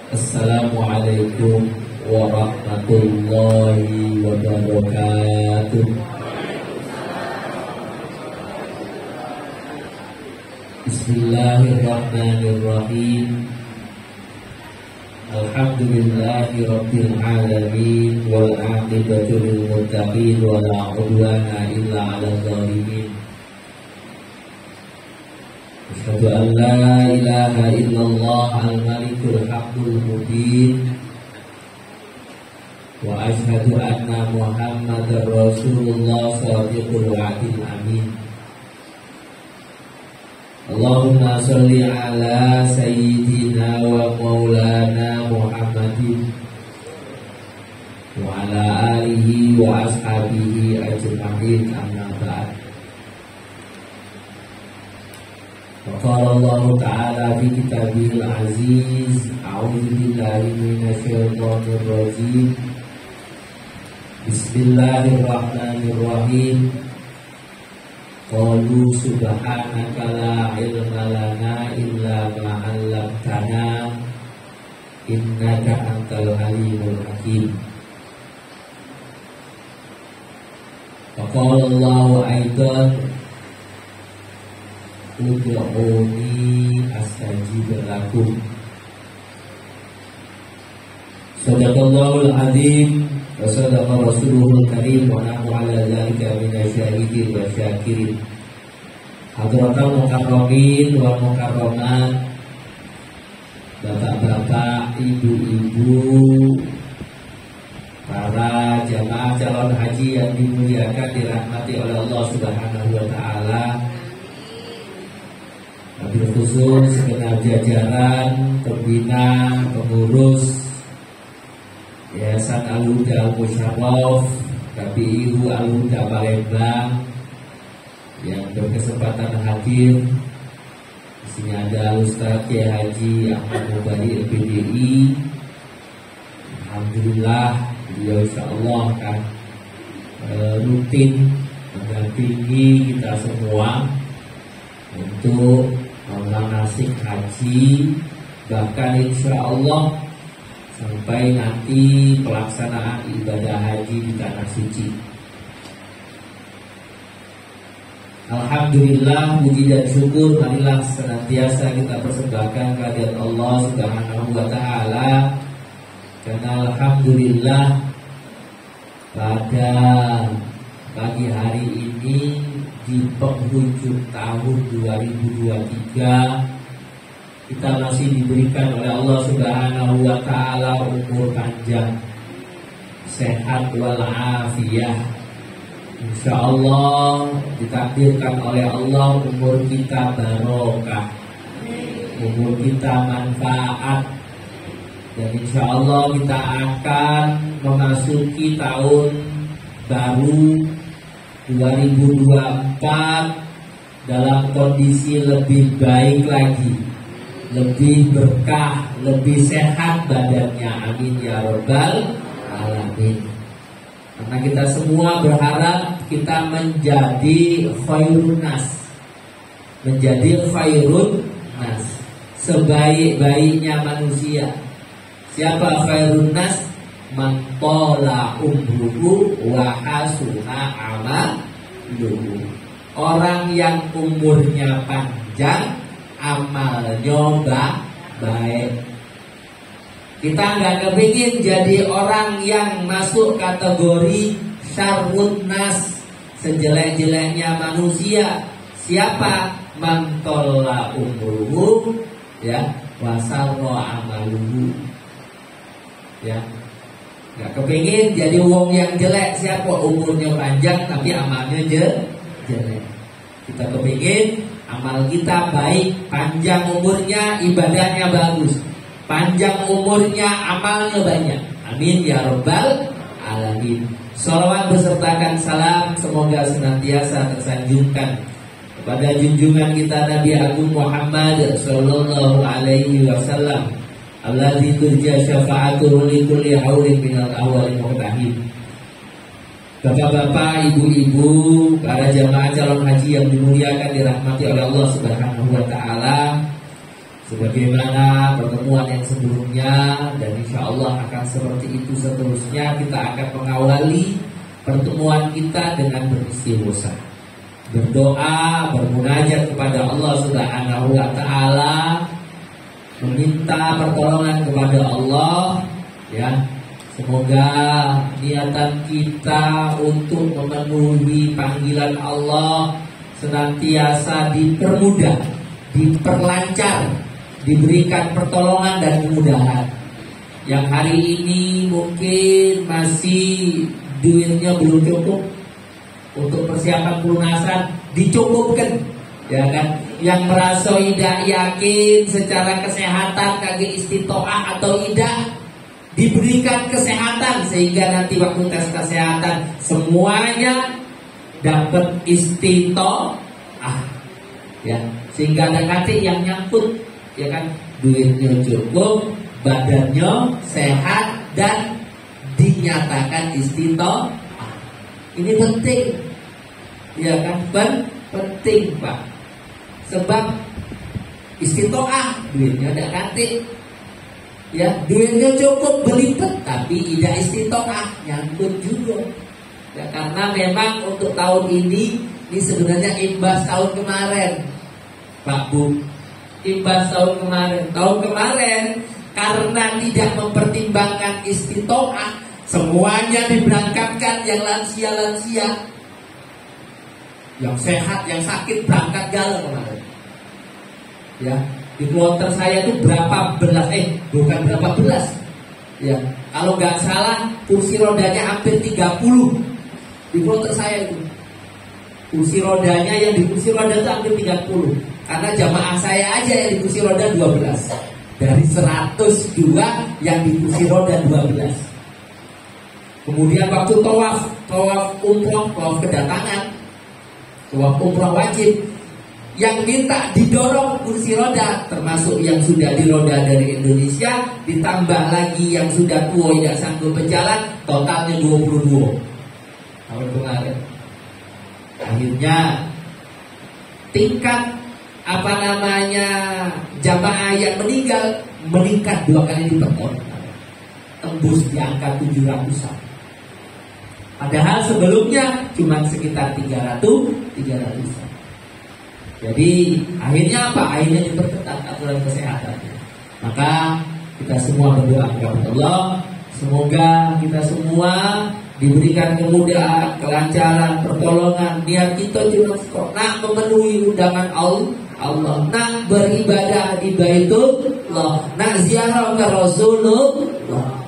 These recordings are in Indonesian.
Assalamualaikum warahmatullahi wabarakatuh. Bismillahirrahmanirrahim. Alhamdulillahi rabbil alamin wal aqibatu lil muttaqin wa la udwana illa 'alal zalimin. Asyhadu an la ilaha illallah al-malikul haqqul mubin wa asyhadu anna Muhammadar Rasulullah shadiqul wa'dil amin. Allahumma sholli ala sayyidina wa maulana Muhammadin wa ala alihi wa ashabihi ajma'in, amma ba'd. Qala Allah Ta'ala fi kitabihil aziz, a'udzu billahi minasyaitonir rajim. Bismillahirrahmanirrahim. Qalu subhanaka la ilma lana illa ma 'allamtana innaka antal alimul hakim. Wa qala Allah aidan ud'uni astajib lakum. Sadaqallahul azim wa sadaqa rasuluhul karim wa nahnu ala dzalika minasyahidin wa syakirin. Hadratul mukarramin wa mukarramat, bapak-bapak, ibu-ibu, para jamaah calon haji yang dimuliakan, dirahmati oleh Allah Subhanahu wa taala. Wabil khusus segenap jajaran pembina, pengurus Yayasan Al-Huda Musyarraf, KPIU Al-Huda Palembang yang berkesempatan hadir. Di sini ada Ustaz Kiai Haji Ahmad Mubari LPDI. Alhamdulillah, beliau insyaallah akan rutin mendampingi kita semua untuk manasik haji, bahkan insyaallah sampai nanti pelaksanaan ibadah haji di tanah suci. Alhamdulillah, puji dan syukur marilah senantiasa kita persembahkan kehadirat Allah Subhanahu wa taala. Karena alhamdulillah pada pagi hari ini di penghujung tahun 2023 kita masih diberikan oleh Allah Subhanahu wa taala umur panjang, sehat walafiat. Insyaallah ditakdirkan oleh Allah umur kita barokah, umur kita manfaat, dan insyaallah kita akan memasuki tahun baru 2024 dalam kondisi lebih baik lagi, lebih berkah, lebih sehat badannya. Amin ya rabbal alamin. Karena kita semua berharap kita menjadi khairun nas, menjadi khairun nas, sebaik-baiknya manusia. Siapa khairun nas? Man tola umruhu wa hasuna amaluhu. Orang yang umurnya panjang, amalnya baik. Kita nggak kepingin jadi orang yang masuk kategori syarrun nas, sejelek-jeleknya manusia. Siapa? Man tola umruhu ya wasarra amaluhu. Ya, nggak kepingin jadi wong yang jelek. Siapa? Umurnya panjang tapi amalnya jelek. Kita kepingin amal kita baik, panjang umurnya, ibadahnya bagus, panjang umurnya, amalnya banyak. Amin ya rabbal alamin. Shalawat besertakan salam semoga senantiasa tersanjungkan kepada junjungan kita Nabi Agung Muhammad sallallahu alaihi wasallam, alladzi turja syafa'atuhu li kulli haulin minal awwalin muhtahim. Bapak-bapak, ibu-ibu, para jamaah calon haji yang dimuliakan, dirahmati oleh Allah Subhanahu wa taala. sebagaimana pertemuan yang sebelumnya, dan insya Allah akan seperti itu seterusnya. Kita akan mengawali pertemuan kita dengan beristighosa, berdoa, bermunajat kepada Allah Subhanahu wa Ta'ala, meminta pertolongan kepada Allah, ya. Semoga niatan kita untuk memenuhi panggilan Allah senantiasa dipermudah, diperlancar, diberikan pertolongan dan kemudahan. Yang hari ini mungkin masih duitnya belum cukup untuk persiapan pelunasan, dicukupkan, ya kan? Yang merasa tidak yakin secara kesehatan kagak istitoah atau tidak, diberikan kesehatan sehingga nanti waktu tes kesehatan semuanya dapat istitoah, ya, sehingga ada nanti yang nyangkut, ya kan, duitnya cukup, badannya sehat dan dinyatakan istitoah. Ini penting, ya kan, penting Pak, sebab istitoah duitnya tidak ganti, ya, duitnya cukup berlipat tapi tidak istitoah, nyangkut juga, ya, karena memang untuk tahun ini sebenarnya imbas tahun kemarin Pak Bu, imbas tahun kemarin karena tidak mempertimbangkan istitoah, semuanya diberangkatkan, yang lansia, yang sehat, yang sakit berangkat galau kemarin, ya. Di kloter saya itu berapa belas, ya, kalau nggak salah kursi rodanya hampir 30 di kloter saya itu. Kursi rodanya, yang di kursi roda itu hampir 30, karena jamaah saya aja yang di kursi roda 12 dari 102 yang di kursi roda 12. Kemudian waktu tawaf umroh, tawaf kedatangan, tawaf umroh wajib, yang minta didorong kursi roda, termasuk yang sudah di roda dari Indonesia, ditambah lagi yang sudah tua tidak sanggup berjalan, totalnya 22 tahun kemarin. Akhirnya tingkat jamaah yang meninggal meningkat 2 kali lipat, tembus di angka 700-an. Padahal sebelumnya cuma sekitar 300-an. Jadi akhirnya apa? Akhirnya diperketat aturan kesehatan. Maka kita semua berdoa kepada Allah, semoga kita semua diberikan kemudahan, kelancaran, pertolongan. Niat kita cuma nak memenuhi undangan Allah, nak beribadah di Baitullah, nak ziarah ke Rasulullah.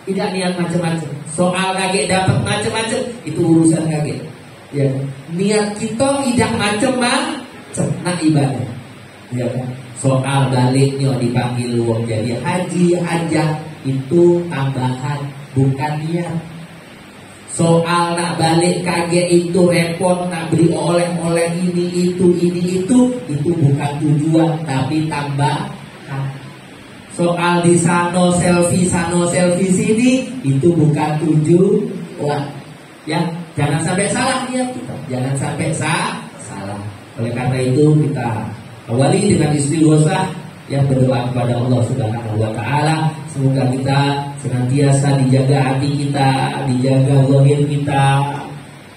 Tidak niat macam-macam. Soal kaget dapat macam-macam, itu urusan kaget. Ya, niat kita tidak macam-macam, nak ibadah, ya kan? Soal baliknya dipanggil uang jadi haji hajah itu tambahan, bukan niat. Soal nak balik kaget itu repot, nak beli oleh-oleh ini itu bukan tujuan tapi tambahan. Soal di sano selfie sini itu bukan tujuan, ya. Jangan sampai salah niat kita, jangan sampai salah. Oleh karena itu kita awali dengan istighosah, yang berdoa kepada Allah Subhanahu wa Ta'ala. Semoga kita senantiasa dijaga hati kita, dijaga zahir kita,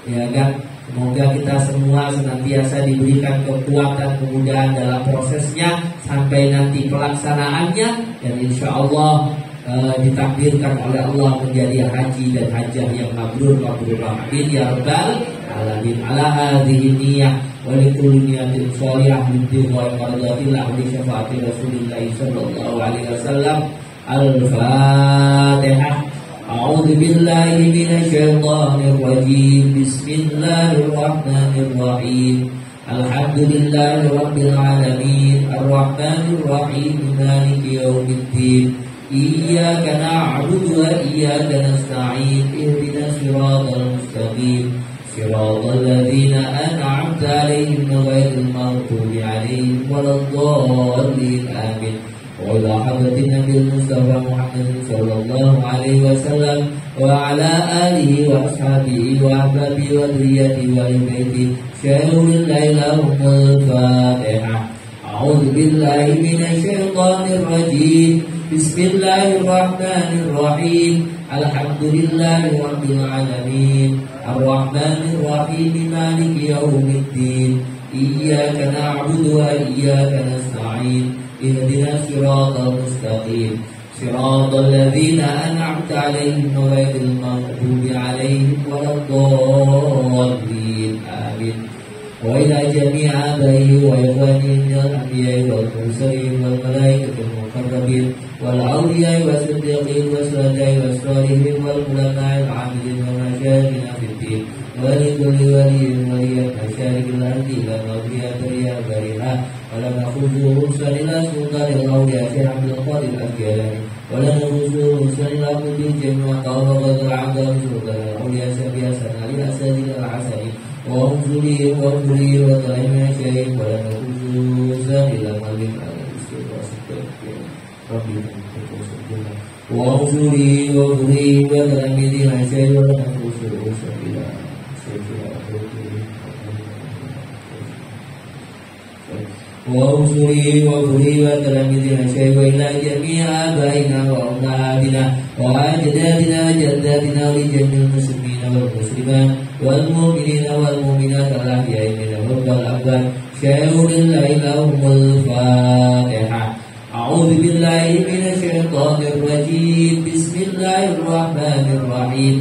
ya kan. Semoga kita semua senantiasa diberikan kekuatan, kemudahan dalam prosesnya sampai nanti pelaksanaannya, dan insya Allah ditakdirkan oleh Allah menjadi haji dan hajah yang mabrur amin ya rabbal alamin. Ala hadhihi niyyah wa likulli niyatin shalihah min wa qadatillah wa syafaati Rasulillah sallallahu alaihi wasallam. Al-Fatihah. A'udzu billahi minasy syaithanir rajim. Bismillahirrahmanirrahim. Alhamdulillahirabbil alamin. Arrahmanir rahim. Maliki yaumiddin. Iyyaka na'budu wa iyyaka nasta'in. Ihdinas siratal mustaqim. Siratal ladzina an'amta 'alaihim ghairil maghdubi 'alaihim waladdallin. Amin. Wa ila hadratin Nabil Mustafa Muhammad sallallahu alaihi wasallam wa ala alihi wa ashabihi wa ahbabihi wa dzurriyyatihi wa baitihi. Syai'ul lailahumul Fatihah. أعوذ بالله من الشيطان الرجيم بسم الله الرحمن الرحيم الحمد لله رب العالمين الرحمن الرحيم مالك يوم الدين إياك نعبد وإياك نستعين اهدنا الصراط المستقيم صراط الذين أنعمت عليهم غير المغضوب عليهم ولا الضالين آمين. وإلى جميع آبائي وإخواني من الأنبياء والمرسلين والملائكة المقربين والأولياء والصديقين والشهداء والصالحين والعلماء العاملين ومشايخنا في الدين ولكل ولي ولي مشارق الأرض إلى مغربها بريها بريها ولم نخذوا رسلا إلى سلطان الأولياء شيخ عبد القادر الجيلاني ولم نخذوا رسلا إلى كل الجميع قال وقدر عبد سلطان الأولياء سبيا سنة لأساتذة العسل وانظري وانظري وطعم شيء ولم نخذوا رسلا إلى مغرب على ربي وانظري وانظري وتلاميذ شيء ولم نخذوا رسلا إلى وأنصري وأبري وتلاميذنا شيء وإلى جميع آبائنا وأمهاتنا وأجدادنا وجداتنا ولجميع المسلمين والمسلمات والمؤمنين والمؤمنات الأحياء منهم والأموات شهود الله لهم الفاتحة. أعوذ بالله من الشيطان الرجيم بسم الله الرحمن الرحيم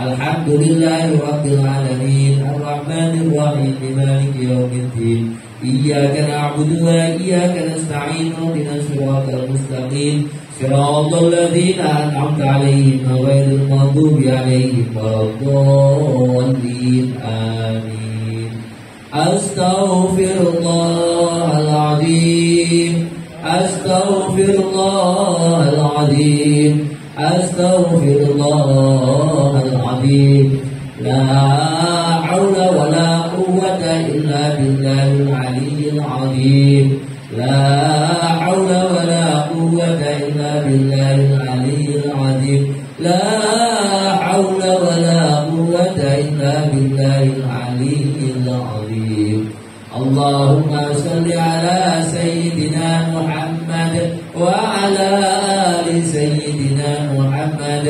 الحمد لله رب العالمين الرحمن الرحيم مالك يوم الدين إياك نعبد وإياك نستعين اهدنا الصراط المستقيم صراط الذين أنعمت عليهم غير المغضوب عليهم ولا الضالين آمين. أستغفر الله العظيم أستغفر الله العظيم أستغفر الله العظيم لا حول ولا قوة إلا بالله العلي العظيم لا حول ولا قوة إلا بالله العلي العظيم لا حول ولا قوة إلا بالله العلي العظيم. اللهم صل على سيدنا محمد وعلى آل سيدنا محمد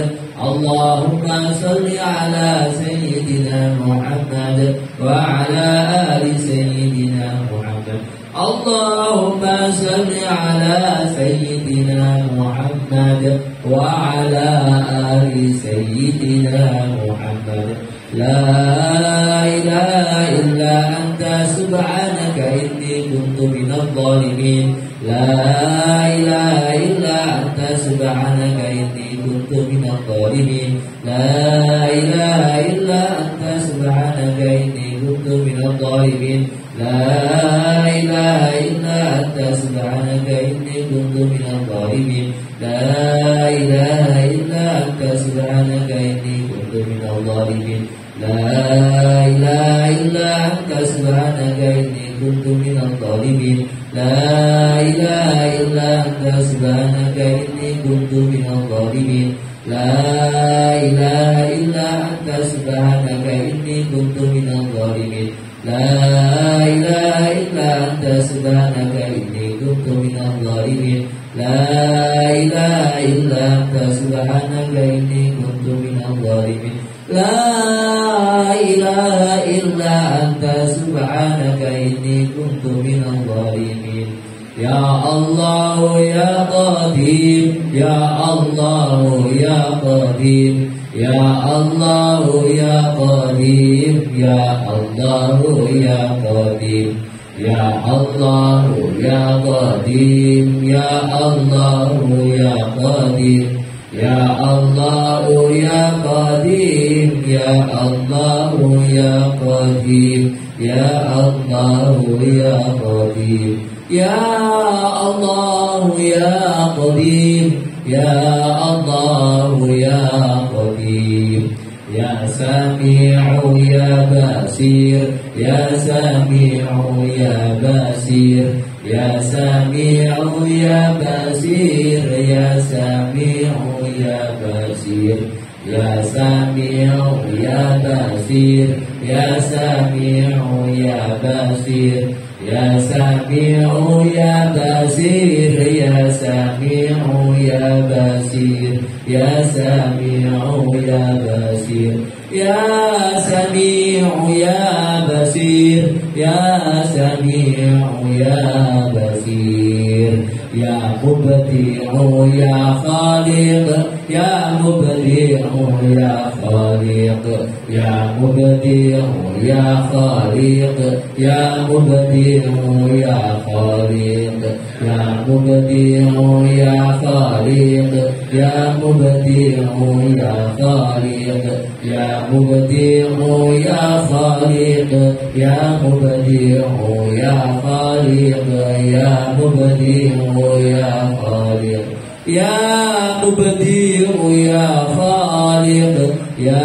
اللهم صل على سيدنا محمد وعلى آل سيدنا محمد اللهم صل على سيدنا محمد وعلى آل سيدنا محمد لا إله إلا أنت سبحانك إني كنت من الظالمين لا إله إلا أنت سبحانك إني كنت من الظالمين لا إله إلا أنت سبحانك إني كنت من الظالمين لا إله إلا أنت سبحانك إني كنت من الظالمين لا إله إلا أنت سبحانك إني كنت من الظالمين لا إله إلا أنت سبحانك إني كنت من الظالمين لا إله إلا أنت سبحانك إني كنت من الظالمين لا إله إلا أنت سبحانك إني كنت من الظالمين لا إله إلا أنت سبحانك إني كنت من الظالمين لا إله إلا أنت سبحانك إني كنت من الظالمين لا إله إلا أنت سبحانك إني كنت من الظالمين. يا الله يا قدير يا الله يا قدير يا الله يا قدير يا الله يا قدير يا الله يا قدير يا الله يا قدير يا الله يا قدير يا الله يا قدير يا الله يا قدير يا الله يا قدير يا الله يا قدير يا سميع يا بصير يا سميع يا بصير يا سميع يا بصير يا سميع يا بصير يا سميع يا بصير يا سميع يا بصير Ya Sami'u ya Basir, ya Sami'u ya Basir, ya Sami'u ya Basir, ya Sami'u ya Basir, ya Sami'u ya Basir, ya Mubdi'u ya Khaliq, ya Mubdi'u ya Khaliq, ya Mubdi'u ya Khaliq, ya Mubdi'u ya Khaliq, ya Mubdi'u ya Khaliq, ya Mubdi'u ya Khaliq, ya Mubdi'u ya Khaliq, ya Mubdi'u ya Khaliq, ya Mubdi'u ya Khaliq, ya Mubdi'u ya Khaliq, ya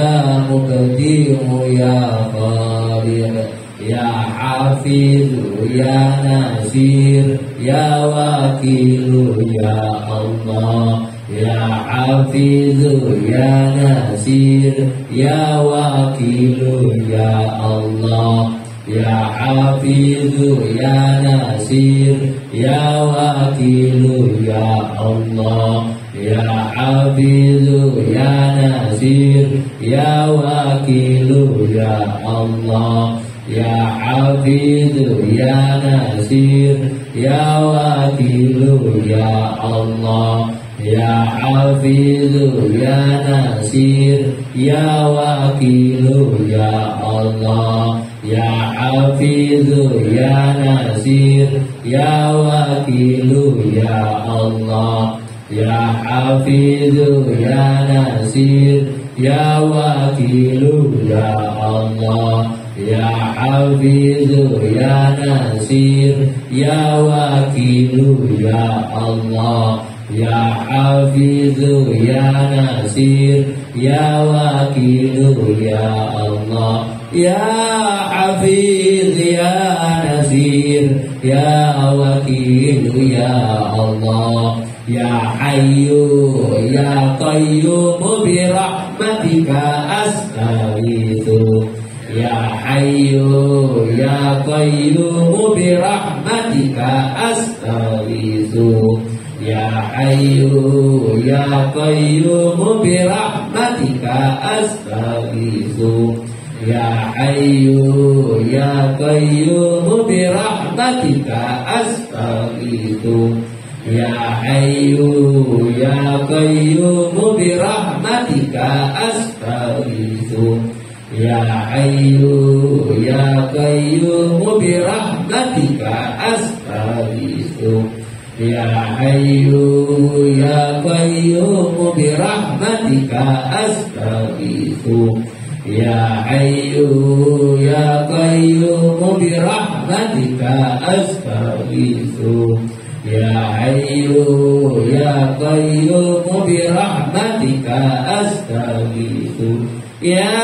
Mubdi'u ya Khaliq, ya Hafizu ya Nasir, ya Wakilu ya Allah, ya Hafizu ya Nasir, ya Wakilu ya Allah, ya Hafizu ya Nasir, ya Wakilu ya Allah, ya Hafizu ya Nasir, ya Wakilu ya Allah, ya Hafizu ya Nasir, ya Wakilu ya Allah, ya Hafizu ya Nasir, ya Wakilu ya Allah, ya Hafizu ya Nasir, ya Wakilu ya Allah, ya Hafizu ya Nasir, ya Wakilu ya Allah, ya Hafizu ya Nasir, ya Wakilu ya Allah, ya Hafizu ya Nasir, ya Wakilu ya Allah, ya Hafiz ya Nasir, ya Wakilu ya Allah, ya Hayyu ya Qayyum bi rahmatika astaghitsu, ya Hayyu ya Qayyum bi rahmatika astaghitsu, ya Hayyu ya Qayyum bi rahmatika astaghitsu, ya Hayyu ya Qayyum bi rahmatika astaghitsu, ya Hayyu ya Qayyum bi rahmatika astaghitsu, ya Hayyu ya Qayyum bi rahmatika astaghitsu, ya Hayyu ya Qayyum bi rahmatika astaghitsu, ya Hayyu ya Qayyum bi rahmatika astaghitsu, ya Hayyu ya Qayyum bi rahmatika astaghitsu, ya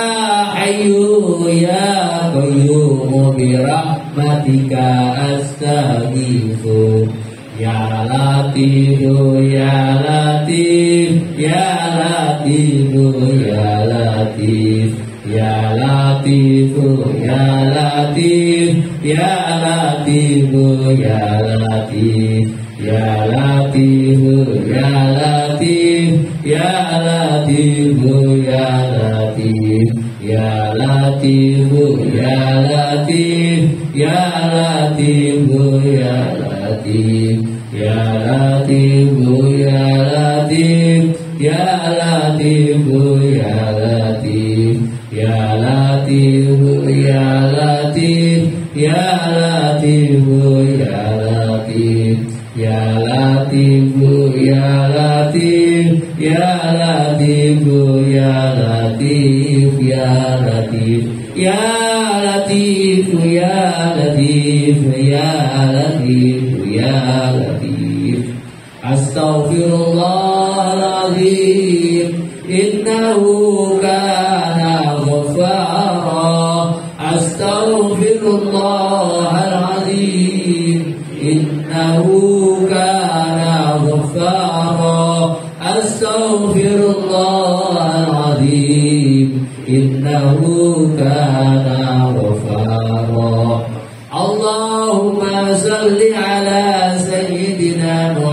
Hayyu ya Qayyum bi rahmatika astaghitsu, ya Latifu ya Latif, ya Latifu ya Latif, ya Latifu ya Latif, ya Latifu ya Latif, ya Latifu ya Latif, ya Latifu ya Latif, ya Latifu ya Latif, ya Latifu ya Latif, ya Latifu ya Latif, ya Latifu ya Latif, ya Latifu ya Latif, ya Latifu ya Latif, ya Latifu ya Latif, ya Latifu ya Latif, ya Latif, ya Latif, ya Latif, ya Latif, ya Latif. Astaghfirullahaladzim, innahu kana ghaffara. Astaghfirullahaladzim, innahu kana ghaffara. Astaghfirullahaladzim, innahu kana ghaffara. Allahumma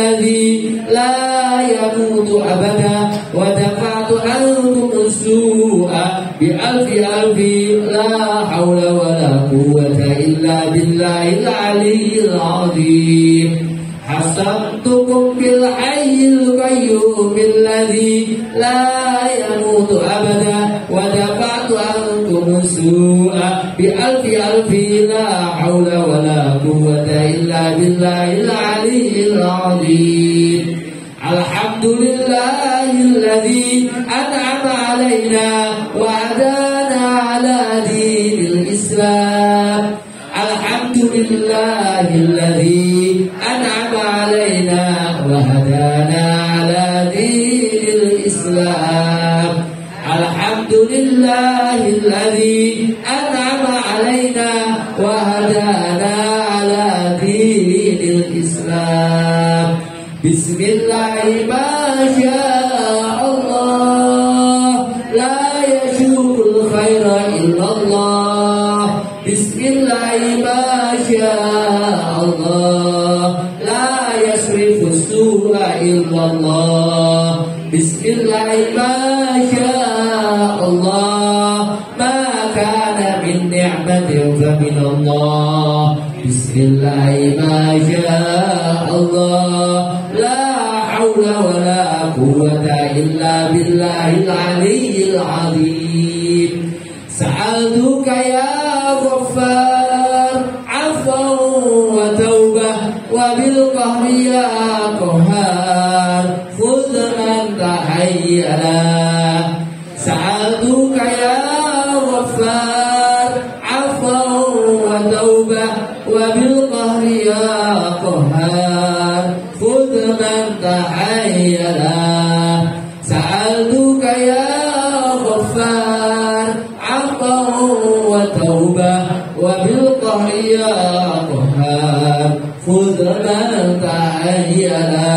الذي لا يموت أبدا ودفعت عنكم السوء بألف ألف لا حول ولا قوة إلا بالله العلي العظيم حصنتكم بالحي القيوم الذي لا يموت أبدا ودفعت عنكم السوء بألف ألف لا حول ولا قوة إلا بالله العلي العظيم الحمد لله الذي أنعم علينا وهدانا على دين الإسلام الحمد لله الذي أنعم علينا وهدانا على دين الإسلام الحمد لله الذي أنعم علينا وهدانا على دين الإسلام بسم الله ما شاء الله لا يشوق الخير إلا الله بسم الله ما شاء الله لا يصرف السوء إلا الله بسم الله ما شاء الله ما كان من نعمة فمن الله بسم الله ما شاء الله لا حول ولا قوة إلا بالله العلي العظيم سألتك يا غفار عفوا وتوبة وبالقهر يا قهار خذ من تحينا سألتك يا غفار عفوا وتوبة وبالقهر يا قهار خذ من تحينا سألتك يا غفار عفوا وتوبة وبالقهر يا قهار خذ من تحينا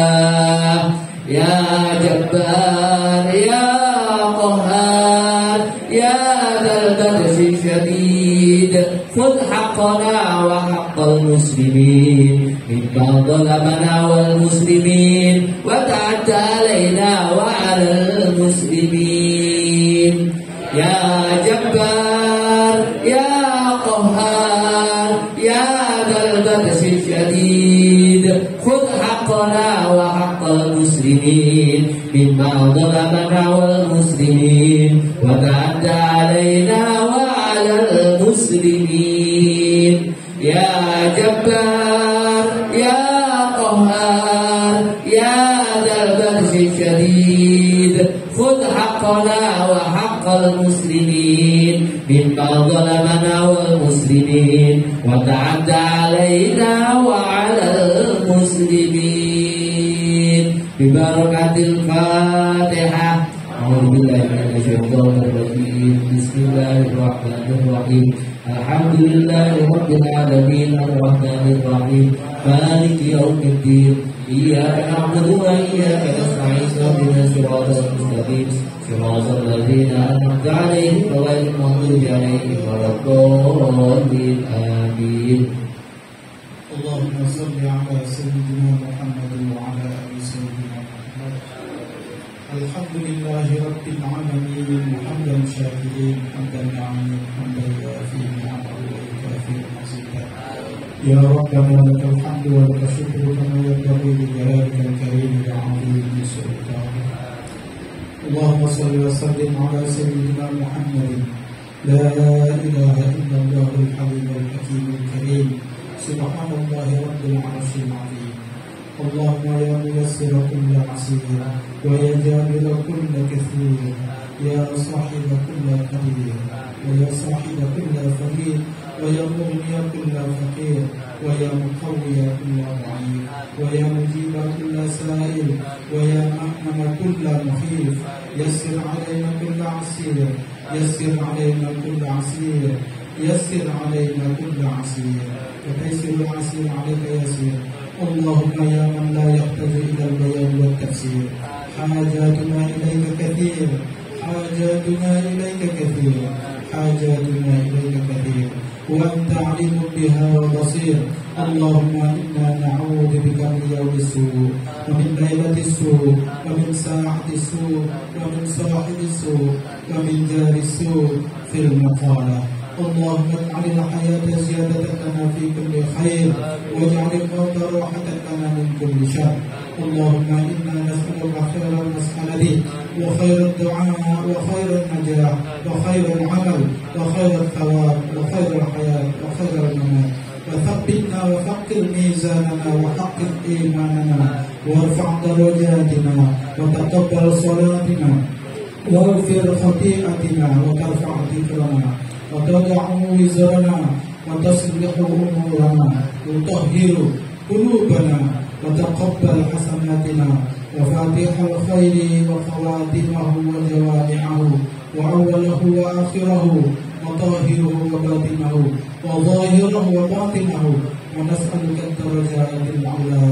يا جبار يا قهار يا ذا البطش الشديد خذ حقنا وحق المسلمين ممن ظلمنا والمسلمين وتعد علينا وعلى المسلمين يا جبار يا قهار يا ذا البطش الشديد خذ حقنا وحق المسلمين ممن ظلمنا والمسلمين وتعد علينا وعلى المسلمين يا جبار يا قهار يا ذا البطش الشديد خذ حقنا وحق المسلمين ممن ظلمنا والمسلمين وتعد علينا وعلى المسلمين ببركة الفاتحة أعوذ بالله من الشيطان الرجيم بسم الله الرحمن الرحيم الحمد لله رب العالمين الرحمن الرحيم مالك يوم الدين إياك نعبد وإياك نستعين اهدنا الصراط المستقيم صراط الذين أنعمت عليهم غير المغضوب عليهم ولا الضالين آمين. اللهم صل على سيدنا محمد وعلى آل سيدنا محمد. الحمد لله رب العالمين حمدا شاكرين حمدا نعمين حمدا يوافي نعمه ويكافئ مزيدا. يا ربنا لك الحمد ولك الشكر كما ينبغي لجلالك الكريم وعظيم سلطانك. اللهم صل وسلم على سيدنا محمد لا إله إلا الله الحليم الحكيم الكريم سبحان الله رب العرش العظيم. اللهم يا ميسر كل عسير ويا جابر كل كثير يا صاحب كل قدير ويا صاحب كل فقير ويا مغني كل فقير ويا مقوي كل ضعيف ويا مجيب كل سائل ويا مأمن كل مخيف يسر علينا كل عسير يسر علينا كل عسير يسر علينا كل عسير وتيسر العسير عليك يسير. اللهم يا من لا يحتاج إلى البيان والتفسير حاجاتنا إليك كثير حاجاتنا إليك كثير حاجاتنا إليك كثير وأنت عليم بها وبصير. اللهم إنا نعوذ بك من يوم السوء ومن ليلة السوء ومن ساعة السوء ومن صاحب السوء ومن دار السوء في المقالة. اللهم اجعل الحياة زيادة لنا في كل خير واجعل الموت راحة لنا من كل شر. اللهم إنا نسألك خير المسألة وخير الدعاء وخير النجاح وخير العمل وخير الثواب وخير الحياة وخير الممات. وثبتنا وفقر ميزاننا وحقق إيماننا وارفع درجاتنا وتقبل صلاتنا واغفر خطيئتنا وترفع ذكرنا وتضع وزرنا وتصلح أمورنا وتطهر قلوبنا وتقبل حسناتنا وفاتح الخير وخواتمه وجوامعه وأوله وآخره وطاهره وباطنه وظاهره وباطنه ونسألك الدرجات العلى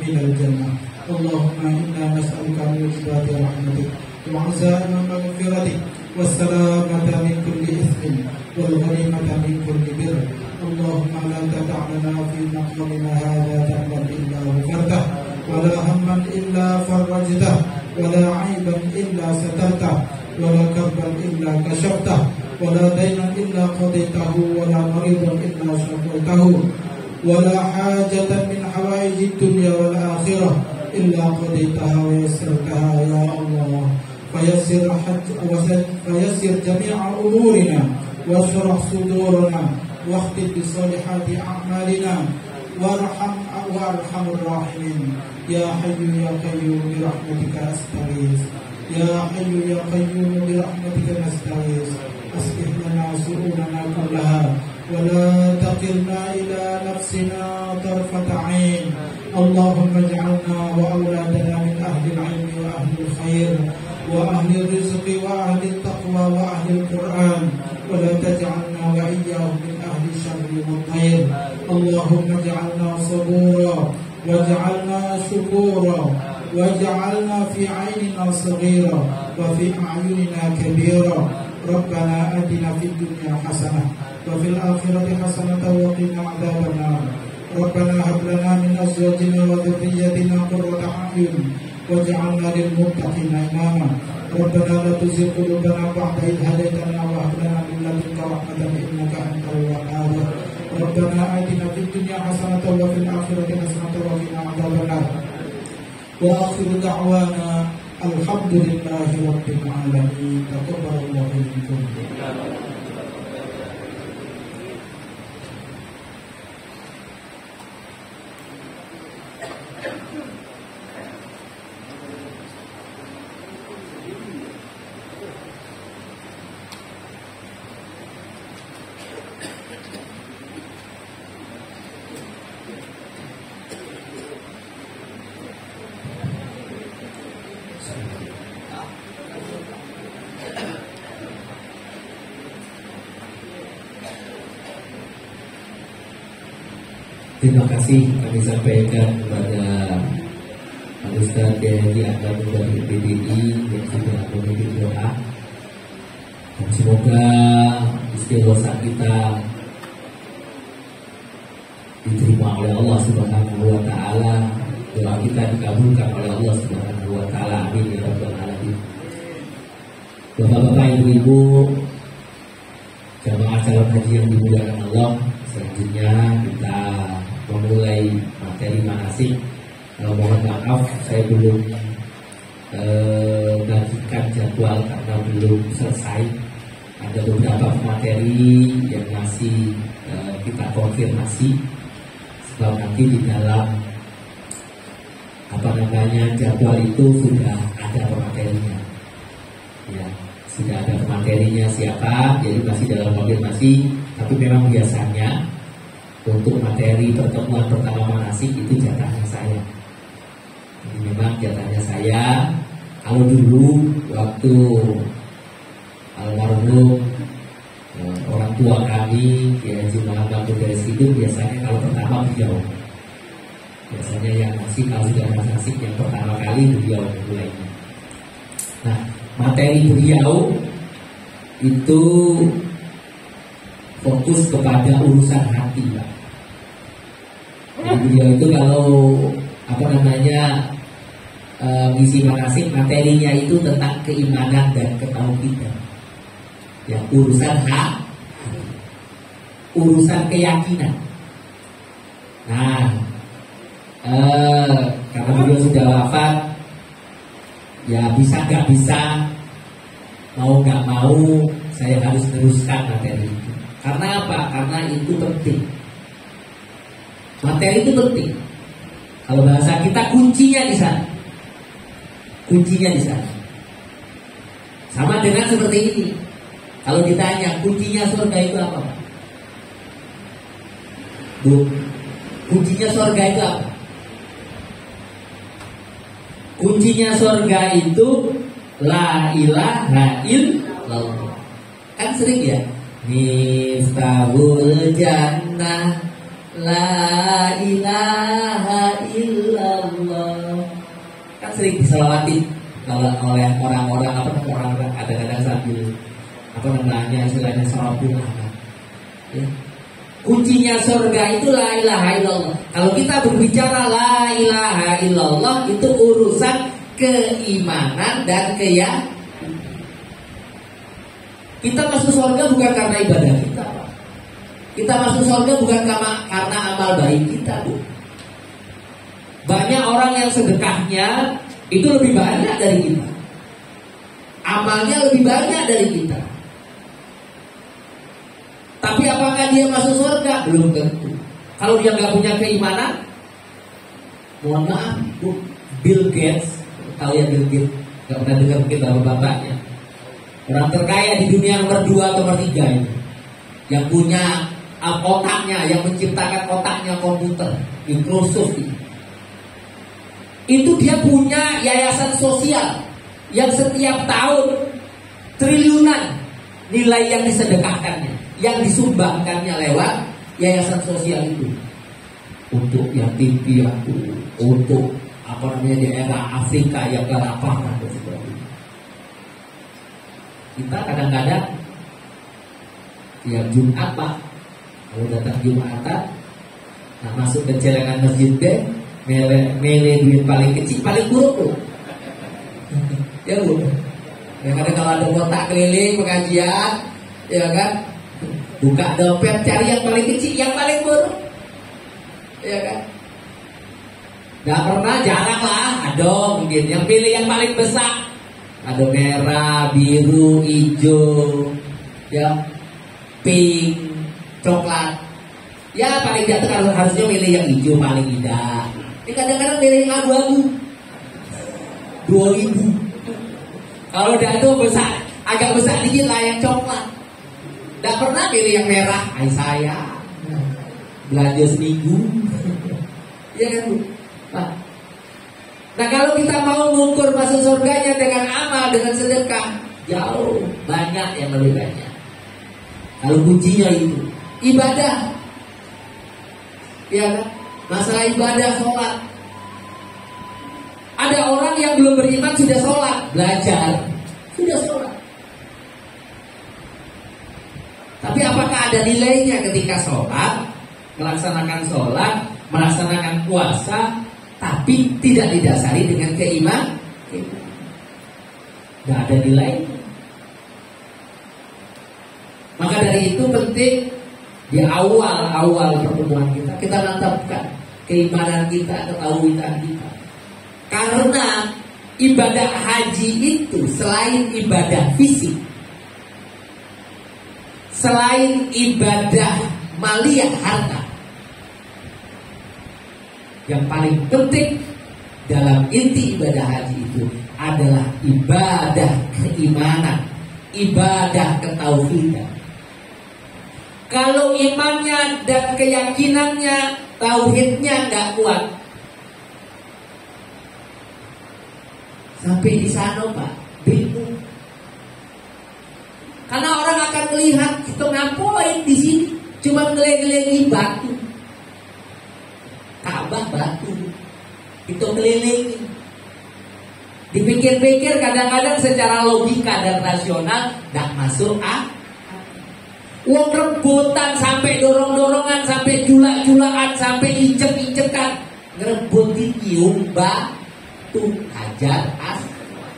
من الجنة. اللهم إنا نسألك موجبات رحمتك وعزائم مغفرتك والسلامة من كل إثم والغنيمة من كل بر. اللهم لا تدع لنا في مقامنا هذا ذنبا إلا غفرته ولا هما إلا فرجته ولا عيبا إلا سترته ولا كربا إلا كشفته ولا دينا إلا قضيته ولا مريضا إلا شفيته ولا حاجة من حوائج الدنيا والآخرة إلا قضيتها ويسرتها يا الله. فيسر جميع أمورنا واشرح صدورنا واختم بصالحات أعمالنا وارحم الراحمين. يا حي يا قيوم برحمتك أستغيث. يا حي يا قيوم برحمتك نستغيث. أصلح لنا شؤوننا كلها ولا تقلنا إلى نفسنا طرفة عين. اللهم اجعلنا وأولادنا من أهل العلم وأهل الخير وأهل الرزق وأهل التقوى وأهل القرآن ولا تجعلنا وإياهم من أهل الشر والخير. اللهم اجعلنا صبورا واجعلنا شكورا واجعلنا في عيننا صغيرا وفي أعيننا كبيرا. ربنا آتنا في الدنيا حسنة وفي الآخرة حسنة وقنا عذاب النار. ربنا هب لنا من أزواجنا وذريتنا قرة أعين واجعلنا للمتقين إماما. ربنا لا تزغ قلوبنا بعد إذ هديتنا وهب لنا من لدنك رحمة إنك أنت الوهاب. ربنا آتنا في الدنيا حسنة وفي الآخرة حسنة وقنا عذاب النار. وآخر دعوانا الحمد لله رب العالمين. تقبل الله منكم. Terima kasih kami sampaikan kepada Ustaz Haji Akbar dari PDI yang sudah memimpin doa. Dan semoga istighosah kita diterima oleh Allah Subhanahu wa taala, doa kita dikabulkan oleh Allah Subhanahu wa taala. Amin ya rabbal alamin. Bapak-bapak, ibu-ibu, jamaah calon haji yang dimuliakan Allah, selanjutnya kita memulai materi manasik. Mohon maaf saya belum bagikan jadwal karena belum selesai. Ada beberapa materi yang masih kita konfirmasi, sebab nanti di dalam jadwal itu sudah ada pematerinya. Ya, sudah ada pematerinya siapa, jadi masih dalam konfirmasi. Tapi memang biasanya untuk materi pertemuan pertama manasik itu jatahnya saya. Jadi memang jatahnya saya. Kalau dulu waktu almarhum orang tua kami ya Jumat dari situ, biasanya kalau pertama beliau. Biasanya yang masih kalau sudah manasik yang pertama kali beliau mulainya. Nah, materi beliau itu fokus kepada urusan hati, Pak. Jadi beliau itu kalau misi manasik, materinya itu tentang keimanan dan ketauhidan. Ya, urusan urusan keyakinan. Nah, karena beliau sudah wafat, ya bisa nggak bisa, mau nggak mau, saya harus teruskan materi itu. Karena apa? Karena itu penting. Materi itu penting. Kalau bahasa kita, kuncinya di sana. Kuncinya di sana. Sama dengan seperti ini. Kalau ditanya kuncinya surga itu apa, Pak? Bu, kuncinya surga itu apa? Kuncinya surga itu la ilaha illallah. Kan sering ya, miftahul jannah la ilaha illallah. Kan sering diselawati kalau oleh orang-orang kadang-kadang sambil istilahnya salawatun anak. Ya. Kuncinya surga itu la ilaha illallah. Kalau kita berbicara la ilaha illallah, itu urusan keimanan dan keyakinan. Kita masuk surga bukan karena ibadah kita, Pak. Kita masuk surga bukan karena amal baik kita, Bu. Banyak orang yang sedekahnya itu lebih banyak dari kita, amalnya lebih banyak dari kita. Tapi apakah dia masuk surga? Belum tentu. Kalau dia nggak punya keimanan, mohon maaf, Bu, Bill Gates, tahu ya Bill Gates? Nggak pernah dengar mungkin bapak-bapaknya. Orang terkaya di dunia nomor 2 atau nomor 3 itu, yang punya otaknya, yang menciptakan otaknya komputer, Microsoft itu dia punya yayasan sosial yang setiap tahun triliunan nilai yang disedekahkannya, yang disumbangkannya lewat yayasan sosial itu, untuk yatim piatu, untuk daerah Afrika yang kelaparan dan sebagainya. Kita kadang-kadang tiap Jumat, Pak, kalau datang Jumatan, nah masuk ke celengan masjid deh, mele duit paling kecil, paling buruk loh. Ya Bu, ya kadang kalau ada kotak keliling pengajian, ya kan, buka dompet cari yang paling kecil, yang paling buruk, ya kan. Gak pernah, jarang lah, ada mungkin yang pilih yang paling besar. Ada merah, biru, hijau, ya, pink, coklat. Ya paling jatuh harusnya milih yang hijau paling indah. Ini kadang-kadang milih yang abu-abu, 2.000. Kalau udah itu besar, agak besar dikit lah yang coklat. Gak pernah pilih yang merah. Hai saya belanja seminggu. Iya kan Bu? Nah kalau kita mau mengukur masuk surganya dengan amal, dengan sedekah, jauh banyak yang lebih banyak. Kalau kuncinya itu ibadah, ya kan? Masalah ibadah, sholat. Ada orang yang belum beriman sudah sholat, belajar, sudah sholat. Tapi apakah ada nilainya ketika sholat, melaksanakan sholat, melaksanakan puasa, tapi tidak didasari dengan keimanan? Tidak ada nilainya. Maka dari itu penting di awal pertemuan kita mantapkan keimanan kita, ketahuan kita. Karena ibadah haji itu selain ibadah fisik, selain ibadah maliyah harta, yang paling penting dalam inti ibadah haji itu adalah ibadah keimanan, ibadah ketauhidan. Kalau imannya dan keyakinannya, tauhidnya nggak kuat, sampai di sana Pak, bingung. Karena orang akan melihat kita ngapain di sini, cuma ngeleng-ngelengin batu. Ka'bah batu, itu keliling. Dipikir-pikir kadang-kadang secara logika dan rasional tidak masuk Wong rebutan sampai dorong-dorongan, sampai julak-julakan, sampai injek-injekan, ngerebutin nyium batu hajar aswad.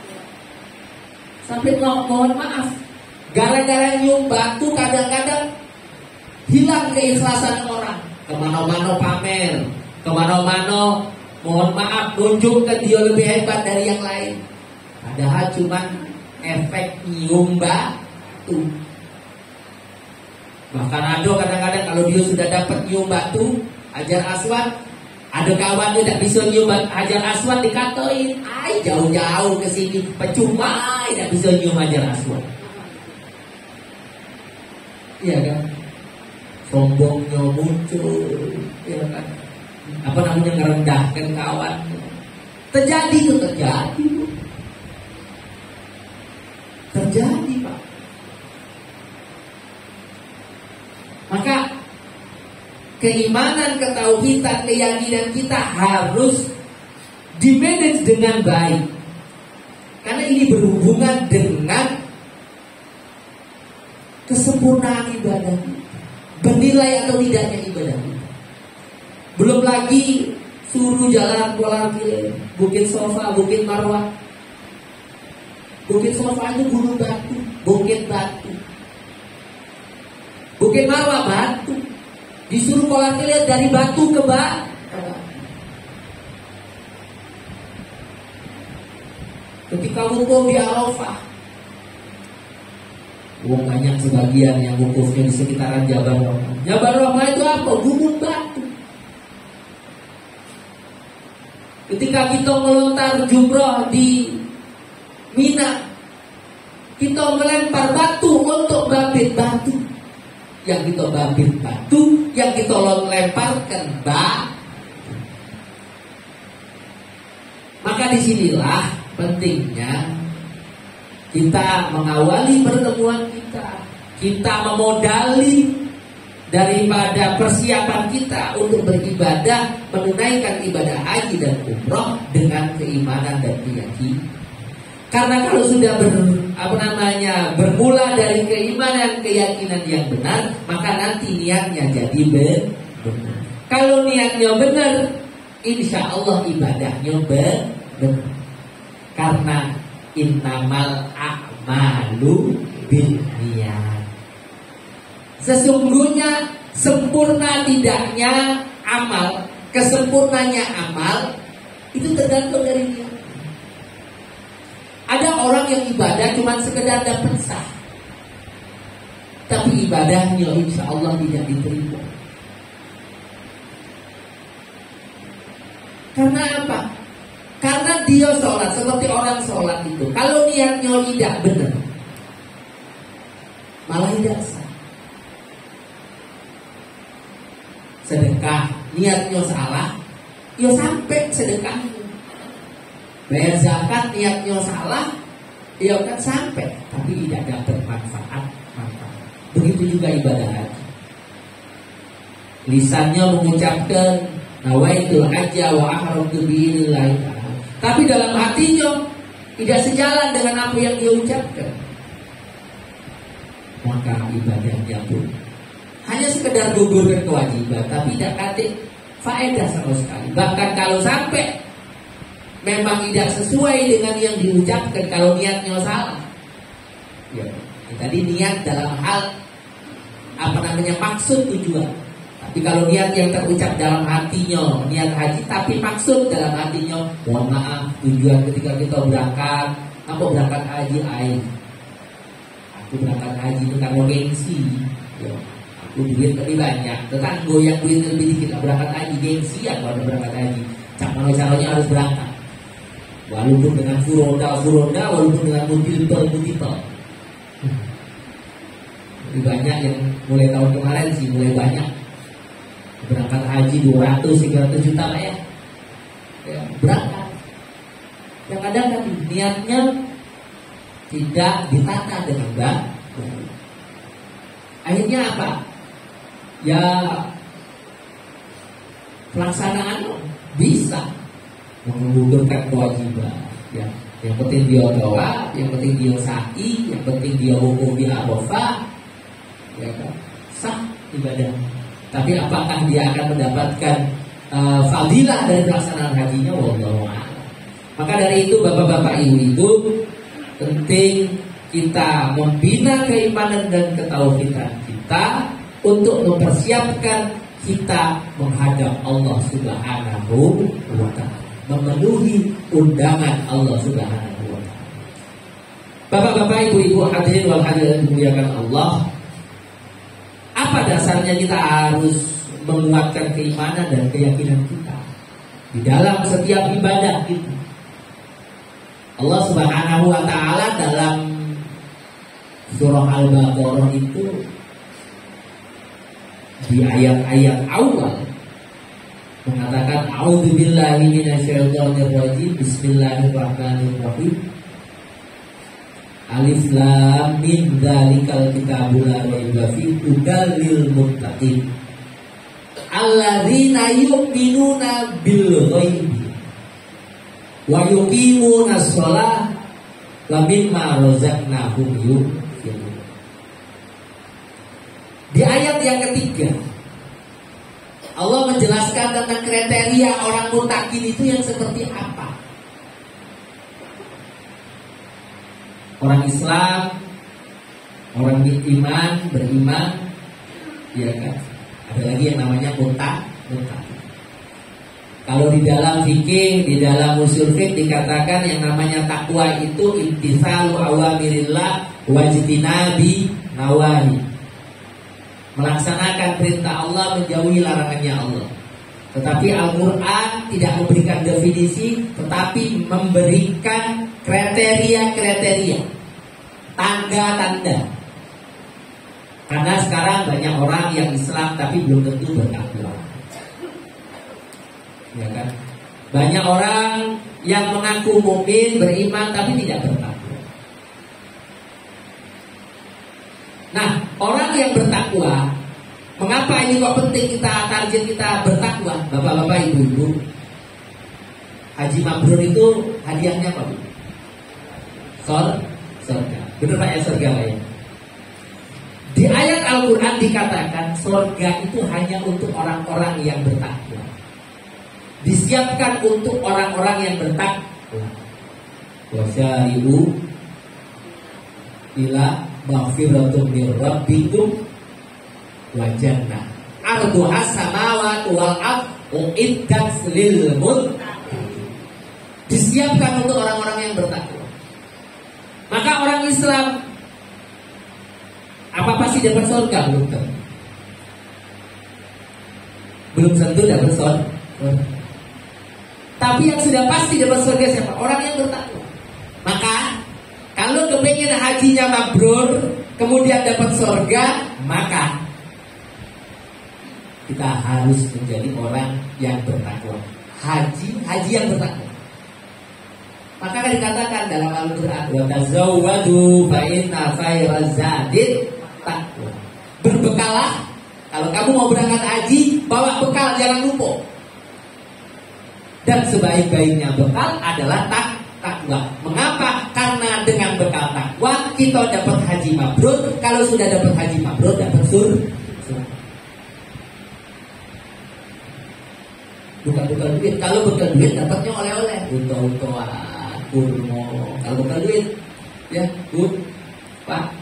Sampai mohon maaf, gara-gara nyium batu kadang-kadang hilang keikhlasan orang. Kemana-mana pamer, kemana-mana mohon maaf nunjukkan dia lebih hebat dari yang lain. Padahal cuma efek nyium batu. Bahkan ada kadang-kadang kalau dia sudah dapat nyium batu hajar aswad, ada kawan dia tak bisa nyium hajar aswad, dikatain, "Ai jauh-jauh ke sini percuma, tidak bisa nyium hajar aswad." Iya kan? Sombongnya muncul, ya kan? Apa namanya, ngerendahkan kawan. Terjadi itu terjadi Pak. Maka keimanan, ketauhidan, keyakinan kita harus dimanage dengan baik. Karena ini berhubungan dengan kesempurnaan ibadah, bernilai atau tidaknya ibadah. Belum lagi suruh jalan pola kiri, Bukit Sofa, Bukit Marwah. Bukit Sofa itu gunung batu, bukit batu. Bukit Marwah batu. Disuruh pola kiri dari batu ke batu. Ketika wukuf di Arafah, banyak sebagian yang wukufnya di sekitaran Jabal Rahmah. Jabal Rahmah itu apa? Gunung batu. Ketika kita melontar jumrah di Mina, kita melempar batu untuk babit batu. Yang kita babit batu, yang kita lemparkan batu. Maka disinilah pentingnya kita mengawali pertemuan kita. Kita memodali daripada persiapan kita untuk beribadah, menunaikan ibadah haji dan umroh dengan keimanan dan keyakinan. Karena kalau sudah bermula dari keimanan, keyakinan yang benar, maka nanti niatnya jadi benar. Kalau niatnya benar, insya Allah ibadahnya benar. Karena innamal a'malu binniyat. Sesungguhnya sempurna tidaknya amal, kesempurnanya amal itu tergantung dari niat. Ada orang yang ibadah cuma sekedar dapat sah, tapi ibadahnya insya Allah tidak diterima. Karena apa? Karena dia sholat seperti orang sholat itu, kalau niatnya tidak benar, malah tidak sah. Sedekah niatnya salah, ya sampai sedekahnya. Bayar zakat niatnya salah, ya kan sampai, tapi tidak dapat manfaat. Begitu juga ibadah haji. Lisannya mengucapkan nawaitul hajja wa ahramtu billahi ta'ala, tapi dalam hatinya tidak sejalan dengan apa yang dia ucapkan. Maka ibadahnya pun hanya sekedar gugurkan kewajiban, tapi tidak ada faedah sama sekali. Bahkan kalau sampai memang tidak sesuai dengan yang diucapkan, kalau niatnya salah, ya, tadi niat dalam hal maksud tujuan. Tapi kalau niat yang terucap dalam hatinya, niat haji, tapi maksud dalam hatinya, mohon maaf, tujuan ketika kita berangkat, berangkat haji, aku berangkat haji itu karena gengsi, ya, aku duit lebih banyak, tetangga yang duit lebih dikit berangkat haji, gengsi ya kalau berangkat haji, calonnya harus berangkat. Walaupun dengan furoda, walaupun dengan multiple. Lebih banyak yang mulai tahun kemarin sih, mulai banyak berangkat haji 200-300 juta lah ya, berangkat. Yang ada kan niatnya tidak ditata dengan baik. Akhirnya apa? Ya pelaksanaan bisa menggugurkan kewajiban. Ya, yang penting dia doa, yang penting dia sa'i, yang penting dia wukuf di Arafah. ya kan? Sah ibadah. Tapi apakah dia akan mendapatkan fadilah dari pelaksanaan hajinya? Wallahu a'lam. Maka dari itu bapak-bapak ibu penting kita membina keimanan dan ketauhidan kita untuk mempersiapkan kita menghadap Allah Subhanahu wa ta'ala, memenuhi undangan Allah Subhanahu wa ta'ala. Bapak-bapak, ibu-ibu, hadirin wal hadirat dimuliakan Allah, apa dasarnya kita harus menguatkan keimanan dan keyakinan kita di dalam setiap ibadah kita? Allah Subhanahu wa ta'ala dalam surah Al-Baqarah itu di ayat-ayat awal mengatakan a'udzubillahi minasyaitonirrajim, bismillahirrahmanirrahim, alif lam mim dzalikal kitabul la raiba fihi hudal lil muttaqin alladzina yu'minuna bil ghaibi wa yuqimuna shalah wa mimma razaqnahum yunfiqun. Di ayat yang ketiga Allah menjelaskan tentang kriteria orang muttaqin itu yang seperti apa. Orang Islam, orang beriman, ya kan? Ada lagi yang namanya muttaqin. Kalau di dalam fikih, di dalam usul fiqh dikatakan yang namanya takwa itu imtitsalu awamirillah wajtinabi nawahi. Melaksanakan perintah Allah, menjauhi larangannya Allah. Tetapi Al-Quran tidak memberikan definisi, tetapi memberikan kriteria-kriteria, tanda-tanda. Karena sekarang banyak orang yang Islam tapi belum tentu bertakwa, ya kan? Banyak orang yang mengaku mukmin, beriman tapi tidak bertakwa. Nah, orang yang bertakwa, mengapa ini kok penting kita target kita bertakwa? Bapak-bapak, ibu-ibu, haji mabrur itu hadiahnya apa? Surga. Benar Pak ya, surga Pak ya? Di ayat Al-Quran dikatakan surga itu hanya untuk orang-orang yang bertakwa. Disiapkan untuk orang-orang yang bertakwa. Wasyari'u ila maghfiratun min rabbikum wa jannah arduha samawati wal ardh uiddat lil muttaqin. Disiapkan untuk orang-orang yang bertakwa. Maka orang Islam apa pasti dapat surga? Belum tentu. Belum tentu dapat surga. Tapi yang sudah pasti dapat surga siapa? Orang yang bertakwa. Maka kalau kepingin hajinya mabrur, kemudian dapat surga, maka kita harus menjadi orang yang bertakwa. Haji yang bertakwa. Maka kan dikatakan dalam Al-Quran, wa tazawwadu fa inna khairaz zadit taqwa. Berbekalah. Kalau kamu mau berangkat haji, bawa bekal, jangan lupa. Dan sebaik-baiknya bekal adalah takwa. Mengapa? Karena dengan bekal takwa kita dapat haji mabrur. Kalau sudah dapat haji mabrur, dapat surga. Bukan duit. Kalau bukan duit, dapatnya oleh-oleh. Unta-untaan, kurma. Kalau bukan duit, ya Pak,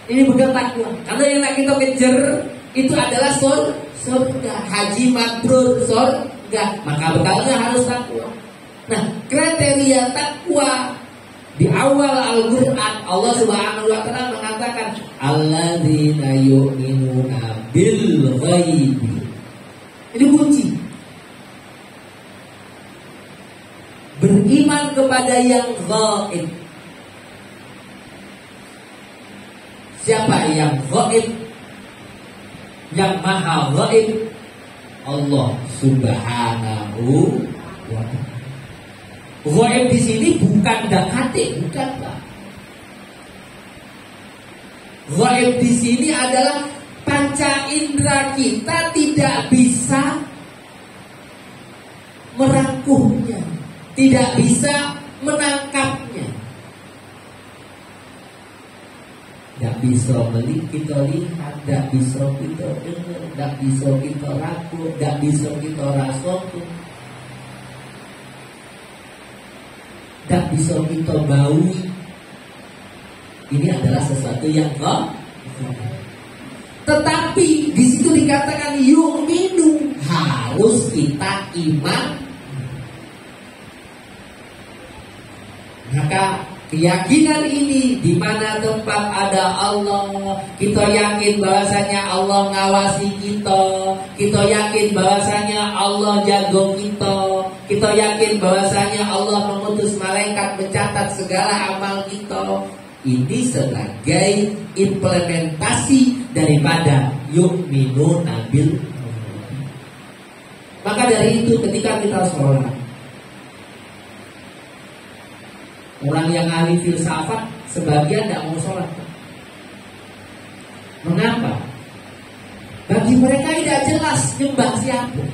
ini bukan takwa. Karena yang nak kita kejar itu adalah surga. Haji mabrur, surga. Maka bekalnya harus takwa. Nah, kriteria takwa di awal Al-Quran Allah Subhanahu wa ta'ala mengatakan alladzina yu'minuna bil ghaibi. Ini kunci. Beriman kepada yang ghaib. Siapa yang ghaib? Yang maha ghaib? Allah Subhanahu wa ta'ala. Ghaib di sini bukan dakate, bukan Pak. Ghaib di sini adalah panca indera kita tidak bisa merangkuhnya, tidak bisa menangkapnya. Tidak Nggak bisa beli kita lihat, nggak bisa kita dengar, nggak bisa kita laku, nggak bisa kita rasakan, nggak bisa kita baui. Ini adalah sesuatu yang gaib. Tetapi di situ dikatakan yu'minu, harus kita iman. Maka keyakinan ini di mana tempat ada Allah, kita yakin bahwasanya Allah ngawasi kita, kita yakin bahwasanya Allah jaga kita yakin bahwasanya Allah mengutus malaikat mencatat segala amal kita. Ini sebagai implementasi daripada yu'minuna bil. Maka dari itu ketika kita sholat, orang yang ahli filsafat sebagian tidak mau sholat. Mengapa? Bagi mereka tidak jelas nyembah siapa.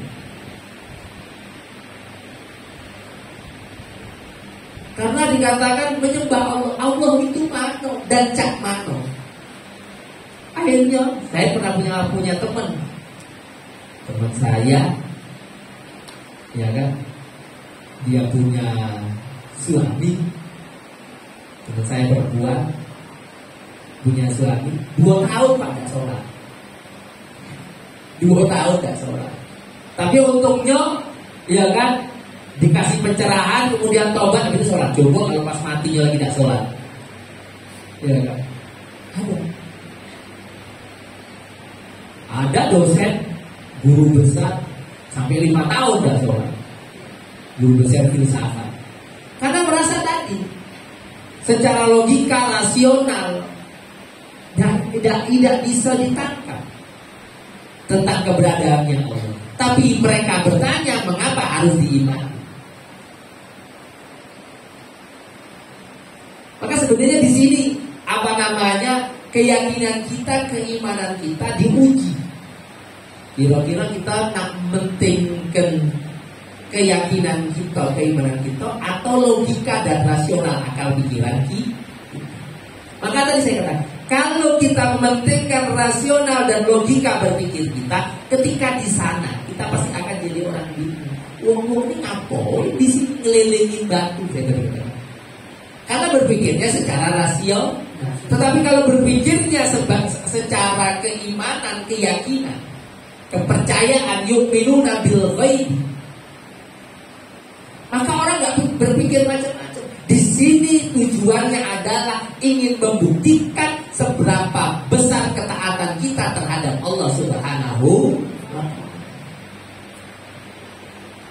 Karena dikatakan menyembah Allah, Allah itu mano dan cak mano. Akhirnya saya pernah punya teman saya, ya kan, dia punya suami. Teman saya perempuan punya suami 2 tahun Pak gak sholat, 2 tahun gak sholat. Tapi untungnya, ya kan, dikasih pencerahan kemudian tobat habis itu sholat. Coba kalau pas matinya lagi gak sholat, ya kan. Ada dosen guru besar sampai 5 tahun gak sholat, guru besar filsafat, karena merasa tadi secara logika rasional dan tidak bisa ditangkap tentang keberadaannya Allah. Tapi mereka bertanya mengapa harus diimani. Maka sebenarnya di sini keyakinan kita, keimanan kita diuji. Kira-kira kita nak mentingkan keyakinan kita, keimanan kita, atau logika dan rasional akal pikiran kita. Maka tadi saya katakan, kalau kita mementingkan rasional dan logika berpikir kita, ketika di sana kita pasti akan jadi orang bingung. Wong ini ngapain di sini ngelilingin batu, saya katakan. Karena berpikirnya secara rasional, tetapi kalau berpikirnya secara keimanan, keyakinan, kepercayaan, yu'minuna bil ghaib, maka orang nggak berpikir macam-macam. Di sini tujuannya adalah ingin membuktikan seberapa besar ketaatan kita terhadap Allah Subhanahu wa Ta'ala.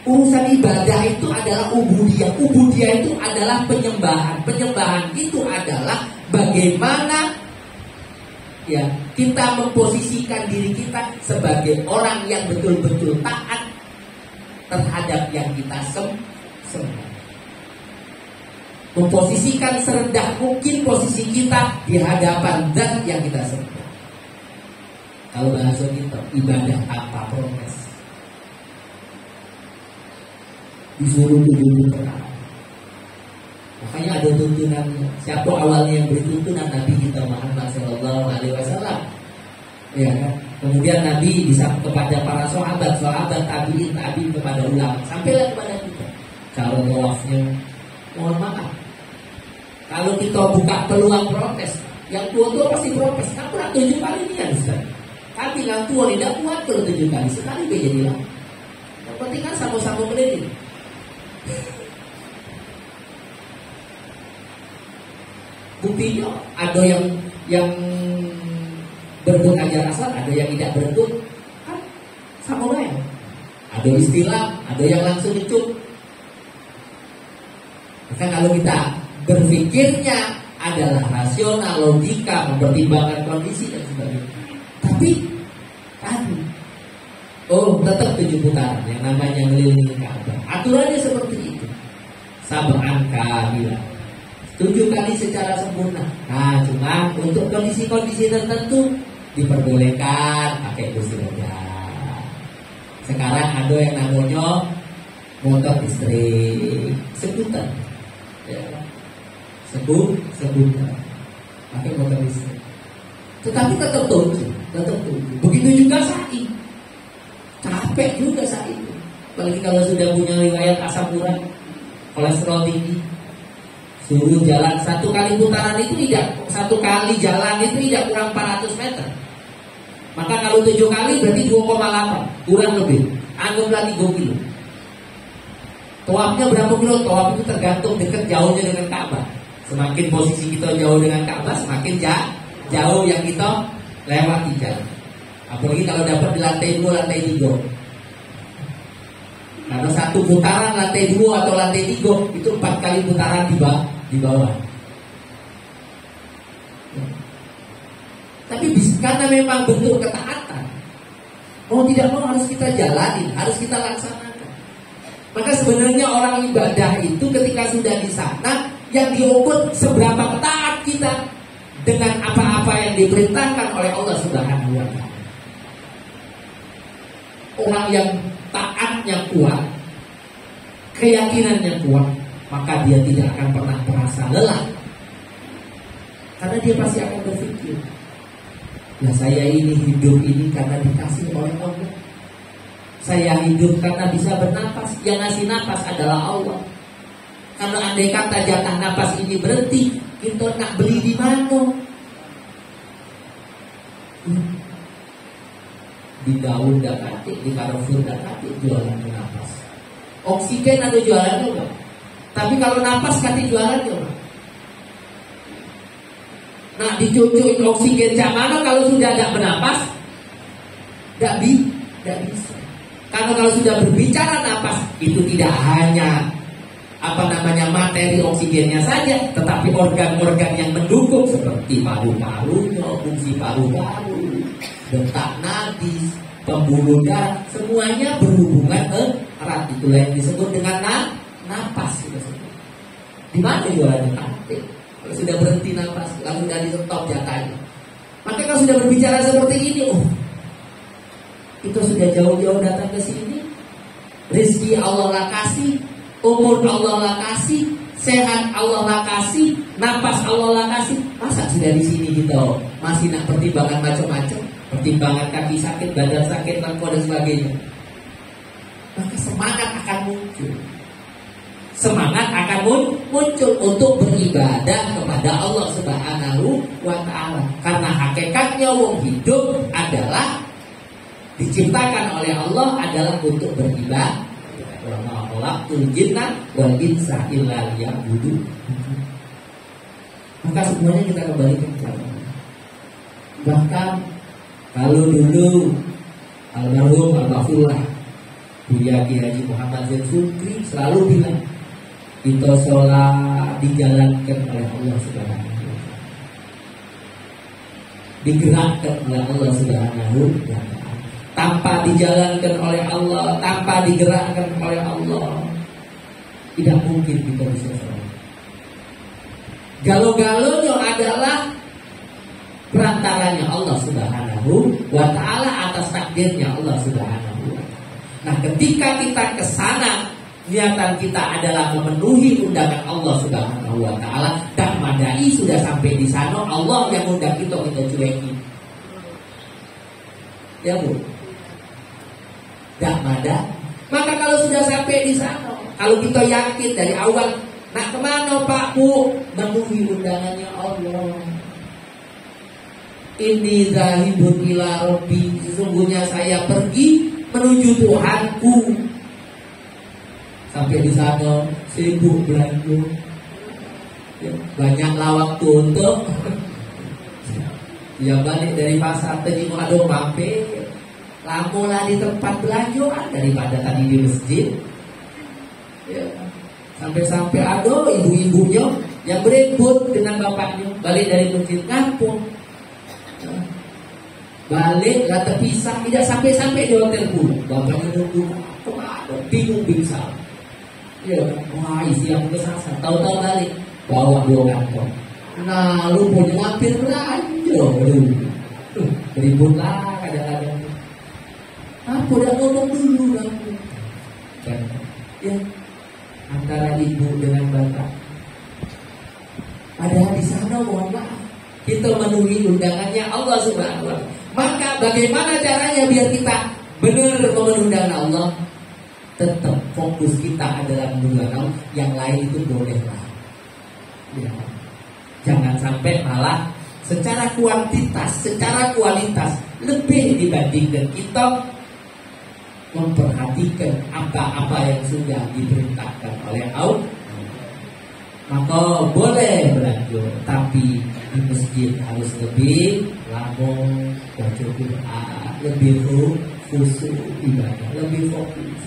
Urusan ibadah itu adalah ubudiyah. Ubudiyah itu adalah penyembahan. Penyembahan itu adalah bagaimana ya kita memposisikan diri kita sebagai orang yang betul-betul taat terhadap yang kita sembah. Memposisikan serendah mungkin posisi kita di hadapan zat yang kita sembah. Kalau bahasa kita, ibadah apa protes? Disuruh tujuh perkara. Makanya ada tuntunannya. Siapa awalnya yang beri tuntunan? Nabi kita Muhammad Sallallahu Alaihi Wasallam. Ya kan? Kemudian Nabi bisa kepada para sahabat tabiin kepada ulama, sampailah kepada kita. Kalau tawafnya, mohon maaf, kalau kita buka peluang protes, yang tua-tua pasti protes. Aku nak 7 kali ini kan Ustaz. Tapi yang tua tidak kuat kalau 7 kali, sekali dia jadilah. Yang penting kan sama-sama berdiri. Buktinya ada yang berebut ajar asal, ada yang tidak berebut, kan sama lain. Ada istilah, ada yang langsung dicup. Maka kalau kita berpikirnya adalah rasional, logika, mempertimbangkan kondisi dan sebagainya. Tapi tadi, tetap 7 putaran yang namanya ngelilingi Ka'bah. Aturannya seperti itu. Sab'an kamila. 7 kali secara sempurna. Nah, cuma untuk kondisi-kondisi tertentu diperbolehkan pakai kursi roda. Sekarang ada yang namanya motor listrik, skuter, ya. Skuter, pakai motor listrik. tetapi tetap tujuh. Begitu juga sa'i, capek juga sa'i. Apalagi kalau sudah punya riwayat asam urat, kolesterol tinggi, suruh jalan satu kali putaran itu tidak, satu kali jalan itu tidak kurang 400 meter. Maka kalau 7 kali berarti 2,8 kurang lebih. Anggaplah 3 kilo. Tawafnya berapa kilo? Tawaf itu tergantung dekat jauhnya dengan Ka'bah. Semakin posisi kita jauh dengan Ka'bah, semakin jauh yang kita lewati jalan. Apalagi kalau dapat di lantai 2, lantai 3. Karena satu putaran lantai 2 atau lantai 3 itu 4 kali putaran di bawah. Tapi karena memang bentuk ketaatan, mau tidak mau harus kita jalani, harus kita laksanakan. Maka sebenarnya orang ibadah itu ketika sudah di sana, yang diukur seberapa taat kita dengan apa-apa yang diperintahkan oleh Allah Subhanahu wa Ta'ala. Orang yang taatnya kuat, keyakinannya kuat, maka dia tidak akan pernah merasa lelah. Karena dia pasti akan berpikir, nah saya ini hidup ini karena dikasih oleh Allah. Saya hidup karena bisa bernapas. Yang ngasih napas adalah Allah. Karena andai kata jatah napas ini berhenti, kita nak beli di mana? Di daun dah katik, di Carrefour dah katik jualan napas. Oksigen ada jualan juga. Tapi kalau napas katik jualan juga. Nah, dicucuin oksigen cak mana kalau sudah tidak bernapas? Tidak bisa. Karena kalau sudah berbicara napas, itu tidak hanya materi oksigennya saja, tetapi organ-organ yang mendukung seperti paru-parunya, fungsi paru-paru, detak nadi, pembuluh darah, semuanya berhubungan erat. Itulah yang disebut dengan napas. Di mana jualannya katik? Kalau sudah berhenti nafas, lalu sudah di stop jatahnya. Maka kalau sudah berbicara seperti ini, itu sudah jauh-jauh datang ke sini. Rezeki Allah lah kasih, umur Allah lah kasih, sehat Allah lah kasih, napas Allah lah kasih. Masa sudah di sini kita masih nak pertimbangan macam-macam, pertimbangan kaki sakit, badan sakit, dan sebagainya. Maka semangat akan muncul. Semangat akan muncul untuk beribadah kepada Allah Subhanahu wa Ta'ala. Karena hakikatnya wong hidup adalah diciptakan oleh Allah adalah untuk beribadah. Wa ma khalaqtul jinna wal insa illa liya'budun. Maka semuanya kita kembalikan kepada Allah. Bahkan kalau dulu almarhum Al-Ghafurlah Buya Kiai Haji Muhammad Zain Sukri selalu bilang, kita sholat dijalankan oleh Allah Subhanahu wa Ta'ala, digerakkan oleh Allah Subhanahu wa Ta'ala. Tanpa dijalankan oleh Allah, tanpa digerakkan oleh Allah, tidak mungkin kita bisa sholat. Galo-galonya adalah perantaranya Allah Subhanahu wa Ta'ala atas takdirnya Allah Subhanahu wa Ta'ala. Nah, ketika kita ke sana, niatan kita adalah memenuhi undangan Allah Subhanahu wa Ta'ala, dan madai sudah sampai di sana, Allah yang undang kita cuekin. Ya Bu, dah mada. Maka kalau sudah sampai di sana, kalau kita yakin dari awal, nak kemana Pak Bu? Memenuhi undangannya Allah. Inni zahibun ila Rabbi, sesungguhnya saya pergi menuju Tuhanku. Sampai di sana sibuk belanja, ya, banyaklah waktu untuk ya balik dari pasar tadi mau ada mampir, lamulah di tempat belanjaan daripada tadi di masjid. Ya, sampai ada ibu-ibunya yang berebut dengan bapaknya balik dari masjid kampung. Ya, balik lah terpisah, tidak sampai di hotel pun. Bapaknya nunggu kemana, bingung pingsan. Ya, wah isi yang kesasar, tahu-tahu balik bawa 2 kantong. Nah, lu punya mampir belanja, ribut lah kadang-kadang. Apa udah ngomong dulu kan? Ya, antara ibu dengan bapak. Padahal di sana mohon maaf, kita memenuhi undangannya Allah Subhanahu wa Ta'ala. Maka bagaimana caranya biar kita benar memenuhi undangan Allah? Tetap fokus kita adalah memenuhi Allah, yang lain itu bolehlah. Ya. Jangan sampai malah secara kuantitas, secara kualitas lebih dibandingkan kita memperhatikan apa-apa yang sudah diperintahkan oleh Allah. Maka boleh belanja, tapi di masjid harus lebih labong, baca Quran, lebih khusyuk ibadah, lebih fokus.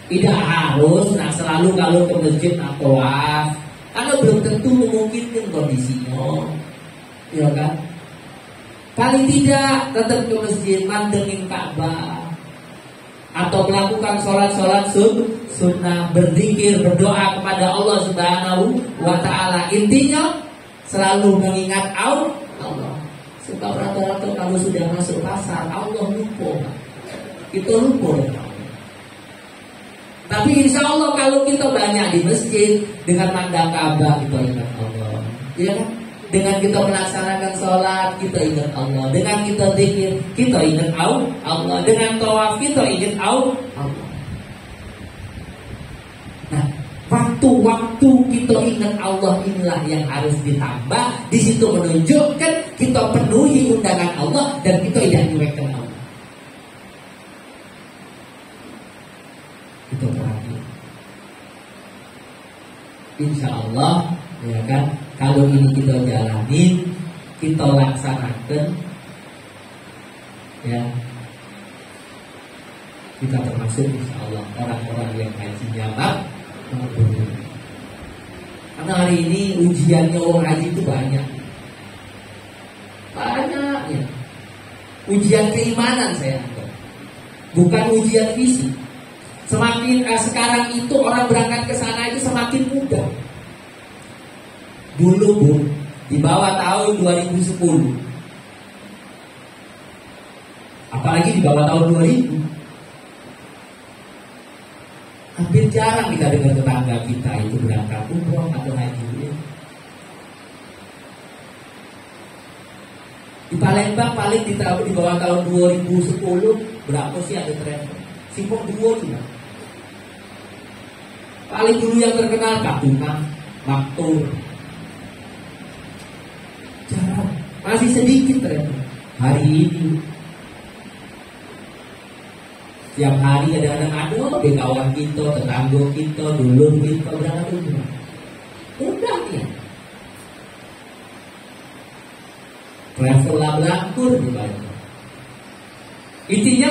Tidak harus selalu kalau ke masjid atau karena belum tentu memungkinkan kondisinya, ya kan? Paling tidak tetap ke masjid, mandengin Ka'bah, atau melakukan sholat sunnah, berzikir, berdoa kepada Allah Subhanahu wa Ta'ala. Intinya selalu mengingat Allah. Sebab rata-rata kalau sudah masuk pasar, Allah lupa. Kita lupa. Tapi insya Allah kalau kita banyak di masjid, dengan mandang Ka'bah kita ingat Allah, ya kan? Dengan kita melaksanakan sholat, kita ingat Allah. Dengan kita zikir, kita ingat Allah. Dengan tawaf, kita ingat Allah. Nah, waktu-waktu kita ingat Allah inilah yang harus ditambah. Di situ menunjukkan kita penuhi undangan Allah dan kita tidak nyuekin Allah. Itu perhatian. Insya Allah, ya kan? Kalau ini kita jalanin, kita laksanakan, ya, kita termasuk insya Allah orang-orang yang hajinya makbul. Karena hari ini ujiannya orang haji itu banyak ya. Ujian keimanan saya anggap, bukan ujian fisik. Semakin sekarang itu orang berangkat ke sana itu semakin mudah. Dulu Bu, di bawah tahun 2010, apalagi di bawah tahun 2000, hampir jarang kita dengar tetangga kita itu berangkat umroh atau haji. Di Palembang paling di bawah tahun 2010 berapa sih ada travel? Simpok 2 juga. Paling dulu yang terkenal Katuna, Maktur. Jarang, masih sedikit ternyata. Hari ini tiap hari ada anak-anak kawan kita, tetangga kita, dulur kita berangkat umroh. Udah ya. Travel labrakur di Palembang. Intinya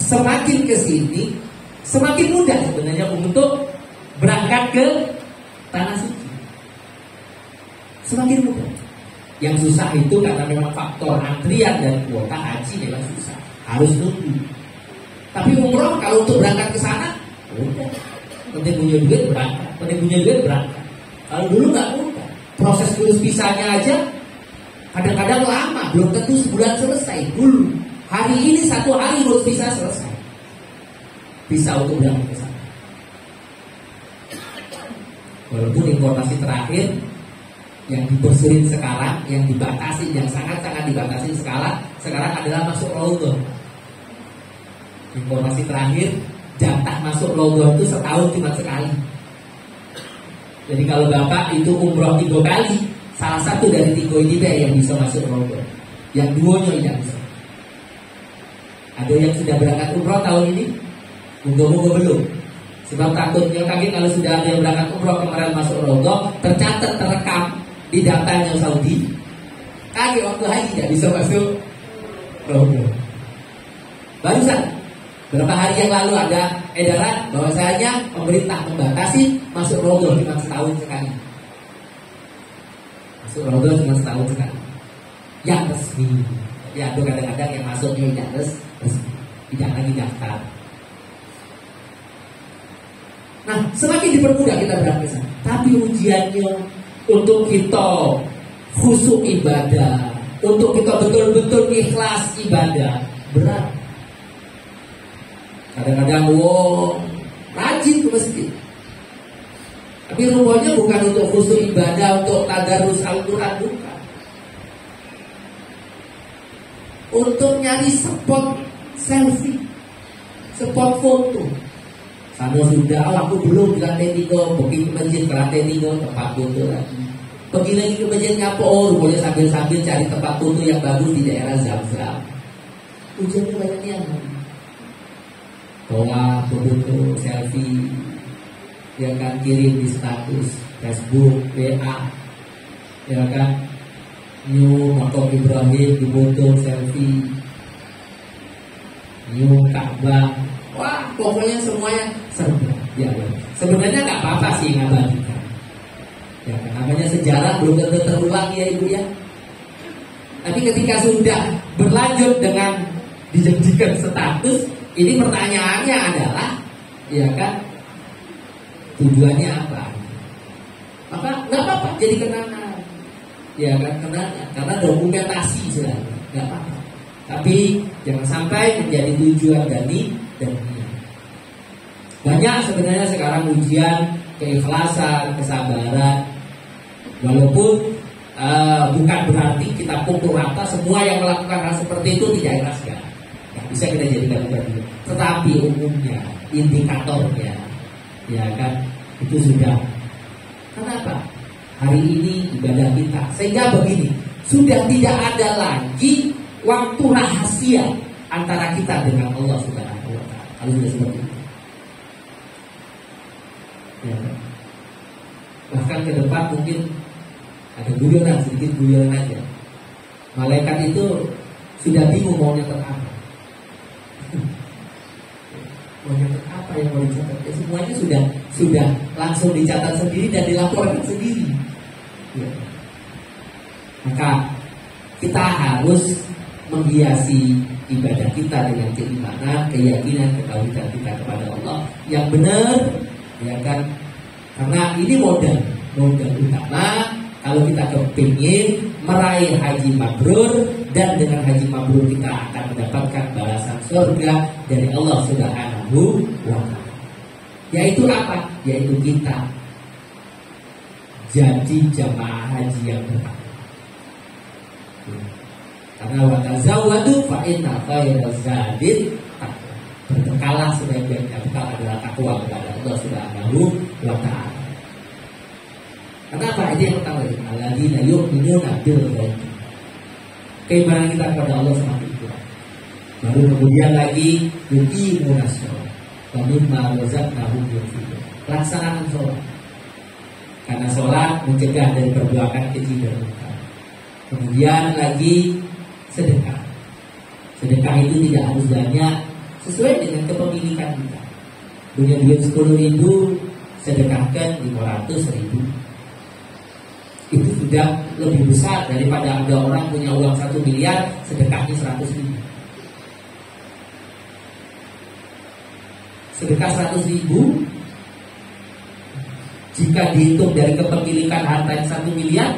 semakin ke sini semakin mudah sebenarnya untuk berangkat ke tanah suci. Semakin mudah. Yang susah itu karena memang faktor antrian dan kuota haji memang susah, harus nunggu. Tapi umroh kalau untuk berangkat ke sana, udah. Penting punya duit berangkat. Kalau dulu nggak mudah. Proses tulis visanya aja kadang-kadang lama, belum tentu sebulan selesai. Dulu hari ini 1 hari ngurus visa selesai. Bisa untuk berangkat ke sana. Walaupun informasi terakhir yang dipersulit sekarang, yang dibatasi, yang sangat-sangat dibatasi sekarang adalah masuk Raudhah. Informasi terakhir, jatah masuk Raudhah itu setahun cuma sekali. Jadi kalau Bapak itu umroh 3 kali, salah satu dari 3 ini deh yang bisa masuk Raudhah. Yang 2-nya tidak bisa. Ada yang sudah berangkat umroh tahun ini? Moga-moga belum. Sebab takutnya kaget kalau sudah ada yang berangkat umroh kemarin masuk Raudhah, tercatat, terekam di datanya Saudi, kaget waktu haji tidak bisa masuk Raudhah. Barusan beberapa hari yang lalu ada edaran bahwasanya pemerintah membatasi masuk Raudhah cuma setahun sekali. Masuk Raudhah cuma setahun sekali. Yang resmi. Ya, itu kadang-kadang yang masuknya tidak resmi, tidak lagi daftar. Nah, semakin dipermudah kita berangkat ke sana. Tapi ujiannya untuk kita khusyuk ibadah, untuk kita betul-betul ikhlas ibadah, berat. Kadang-kadang rajin ke masjid, Tapi rukonya bukan untuk khusyuk ibadah, untuk tadarus Al-Quran, bukan. Untuk nyari spot selfie, spot foto. Sana sudah, aku belum di lantai 3, pergi ke masjid ke lantai 3, tempat foto lagi. Pergi lagi ke masjid ngapa? Boleh sambil-sambil cari tempat foto yang bagus di daerah Zamzam. Ujiannya banyak yang bawa foto selfie, ya kan, kirim di status Facebook, WA, ya kan, new makam Ibrahim di foto selfie, new Ka'bah, wah pokoknya semuanya serba. Ya, sebenarnya nggak apa-apa sih ngabagikan, ya kan, namanya sejarah belum tentu terulang ya ibu ya. Tapi ketika sudah berlanjut dengan dijadikan status, ini pertanyaannya adalah, ya kan, tujuannya apa? Maka nggak apa-apa jadi kenangan, ya kan, kenangan karena dokumentasi sudah, nggak apa-apa. Tapi jangan sampai menjadi tujuan dan niat. Banyak sebenarnya sekarang ujian keikhlasan, kesabaran. Walaupun bukan berarti kita pukul rata semua yang melakukan hal seperti itu tidak ikhlas, kan? Bisa kita jadikan ujian. Tetapi umumnya, indikatornya, ya kan, itu sudah. Kenapa? Hari ini ibadah kita, sehingga begini, sudah tidak ada lagi waktu rahasia antara kita dengan Allah Subhanahu wa Ta'ala. Kalau sudah seperti itu, ya kan? Bahkan ke depan mungkin ada guyonan, sedikit guyonan aja. Malaikat itu sudah bingung mau nyatet apa. Mau nyatet apa yang mau dicatat? Ya, semuanya sudah langsung dicatat sendiri dan dilaporkan sendiri. Ya. Maka kita harus menghiasi ibadah kita dengan keimanan, keyakinan, ketahuan kita kepada Allah yang benar, ya kan? Karena ini modal utama kalau kita kepingin meraih haji mabrur, dan dengan haji mabrur kita akan mendapatkan balasan surga dari Allah Subhanahu wa Ta'ala. Yaitu apa? Yaitu kita jadi jamaah haji yang benar. Karena wa tazawwadu fa inna khairaz zadid taqwa. Berbekalah, sebaik-baiknya bekal adalah takwa kepada Allah Subhanahu wa Ta'ala. Kenapa? Ini yang pertama, alladzina yu'minuna bil ghaib. Keimanan kita kepada Allah semakin kuat. Baru kemudian lagi yuqimuna shalah wa mimma razaqnahum yunfiqun. Laksanakan sholat, karena sholat mencegah dari perbuatan keji dan mungkar. Kemudian lagi sedekah. Sedekah itu tidak harus banyak, sesuai dengan kepemilikan kita. Punya duit 10.000, sedekahkan 500.000. Itu sudah lebih besar daripada ada orang punya uang 1 miliar, sedekahnya 100.000. Sedekah 100.000 jika dihitung dari kepemilikan harta yang 1 miliar,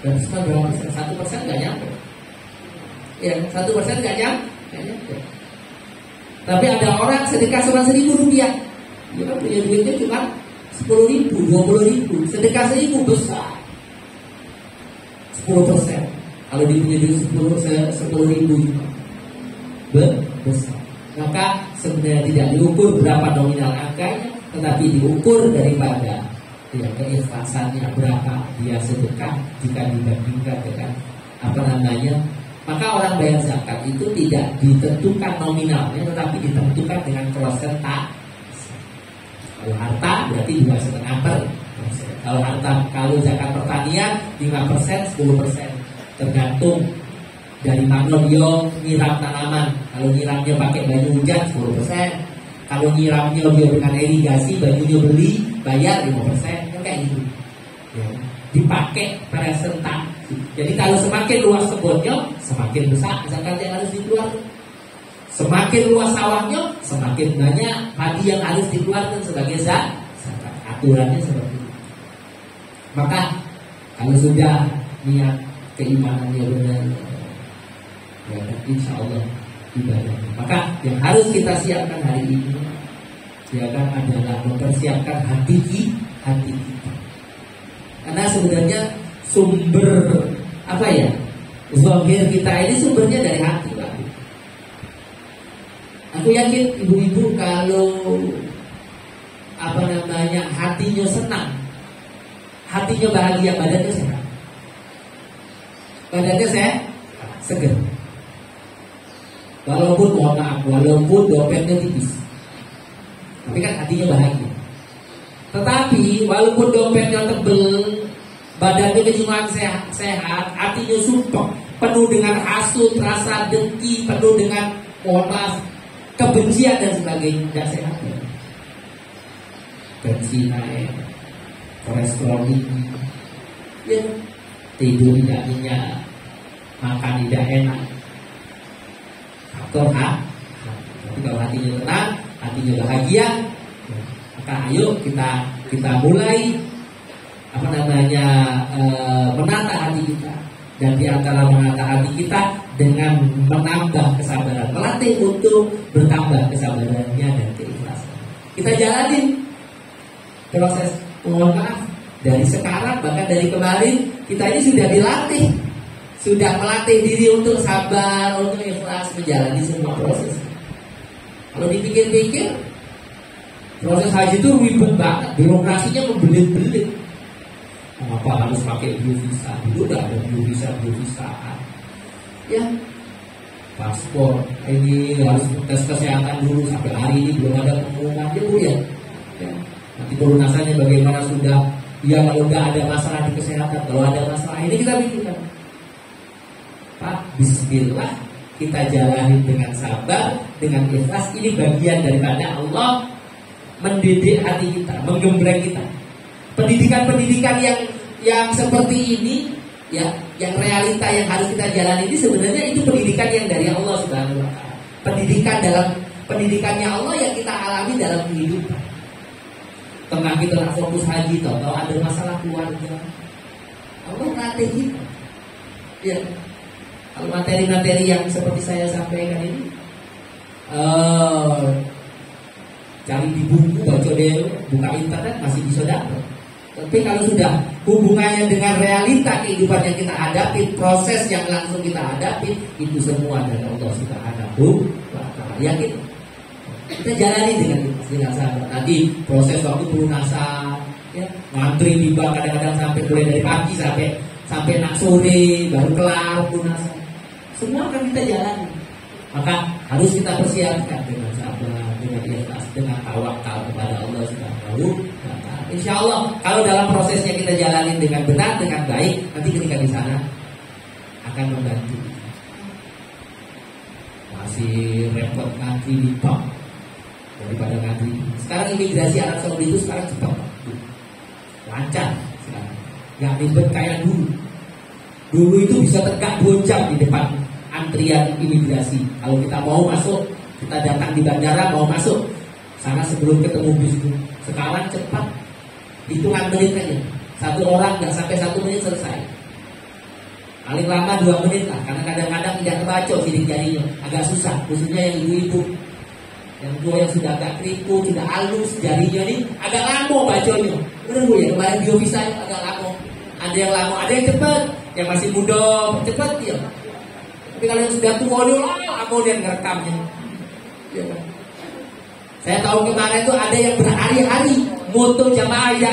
berarti berapa persen? 1% nggak nyampe. Ya, 1% nggak nyampe. Tapi ada orang sedekah 100.000 rupiah, dia kan punya duitnya cuma 10.000, 20.000, sedekah 1.000 besar. 10%. Kalau dia punya duit 10.000 besar. Maka sebenarnya tidak diukur berapa nominal angkanya, tetapi diukur daripada ya, keikhlasannya, berapa dia sedekah jika dibandingkan dengan maka orang bayar zakat itu tidak ditentukan nominalnya, tetapi ditentukan dengan prosentase. Kalau harta berarti 2,5%. Kalau zakat pertanian 5%, 10%, tergantung dari mana dia nyiram tanaman. Kalau nyiramnya pakai banyu hujan 10%. Kalau nyiramnya dia dengan irigasi, bajunya beli, bayar 5%. Kayak gitu. Ya. Dipakai persentase. Jadi kalau semakin luas kebunnya, semakin besar zakat yang harus dikeluarkan. Semakin luas sawahnya, semakin banyak padi yang harus dikeluarkan sebagai zakat. Aturannya seperti itu. Maka kalau sudah niat keimanannya benar, ya insya Allah ibadah. Maka yang harus kita siapkan hari ini, ya kan, adalah mempersiapkan hati kita. sebenarnya sumber apa ya? Zahir kita ini sumbernya dari hati, Pak. Aku yakin ibu-ibu kalau hatinya senang, hatinya bahagia, badannya sehat. Badannya seger. Walaupun mohon maaf, walaupun dompetnya tipis, tapi kan hatinya bahagia. Tetapi walaupun dompetnya tebel, badannya cuma sehat, hatinya sumpah, penuh dengan hasut, rasa dengki, penuh dengan mohon maaf, kebencian dan sebagainya, tidak sehat. Tensi naik, kolesterol tinggi, ya, tidur tidak nyenyak, makan tidak enak. Faktor tapi kalau hatinya tenang, hatinya bahagia, maka ayo kita mulai menata hati kita. Dan di antara menata hati kita dengan menambah kesabaran, melatih untuk bertambah kesabarannya dan keikhlasan. Kita jalanin proses, mohon maaf, dari sekarang bahkan dari kemarin kita ini sudah dilatih, sudah melatih diri untuk sabar, untuk ikhlas menjalani semua proses. Kalau dipikir-pikir, proses haji itu ribet banget, birokrasinya membelit-belit. Mengapa harus pakai biovisa? Dulu udah ada biovisa-biovisaan. Ya, paspor ini harus tes kesehatan dulu, sampai hari ini belum ada pengumumannya, Bu ya. Nanti pelunasannya bagaimana sudah? Ya kalau nggak ada masalah di kesehatan, kalau ada masalah ini kita pikirkan. Pak, bismillah, kita jalani dengan sabar, dengan ikhlas. Ini bagian daripada Allah mendidik hati kita, menggembleng kita. Pendidikan-pendidikan yang seperti ini, ya, yang realita yang harus kita jalani ini sebenarnya itu pendidikan yang dari Allah Subhanahu wa Ta'ala. Pendidikannya Allah yang kita alami dalam kehidupan. Tengah kita nak fokus haji, tahu ada masalah keluarga, Allah latih kita. Ya, kalau materi-materi yang seperti saya sampaikan ini, cari di buku, baca deh, buka internet masih bisa dapat. Tapi kalau sudah hubungannya dengan realita kehidupan yang kita hadapi, proses yang langsung kita hadapi, itu semua dari Allah Subhanahu wa Ta'ala. Yakin? Kita jalani dengan sabar. Tadi proses waktu pelunasan, ya, ngantri di bank kadang-kadang sampai mulai dari pagi sampai nak sore baru kelar pelunasan. Semua akan kita jalani. Maka harus kita persiapkan dengan sabar, dengan ikhlas, dengan tawakal kepada Allah Subhanahu wa Ta'ala. Insya Allah kalau dalam prosesnya kita jalani dengan benar, dengan baik, nanti ketika di sana akan membantu. Masih repot ngantri di bank daripada ngantri. Sekarang imigrasi Arab Saudi itu sekarang cepat, lancar sekarang, nggak ribet kayak dulu. Dulu itu bisa tegak 2 jam di depan antrian imigrasi. Kalau kita mau masuk, kita datang di bandara mau masuk sana sebelum ketemu bis. Sekarang cepat, hitungan menit aja. Satu orang nggak sampai 1 menit selesai. Paling lama 2 menit lah, karena kadang-kadang tidak kebaca sidik jarinya, agak susah, khususnya yang ibu-ibu. Yang tua yang sudah agak keriput, sudah halus jarinya ini agak lama bacanya. Benar Bu ya, kemarin biovisa agak lama. Ada yang lama, ada yang cepat. Yang masih muda cepat ya. Tapi kalau yang sudah tua dulu, lama dia ngerekamnya. Ya. Saya tahu kemarin itu ada yang berhari-hari moto jamaah ya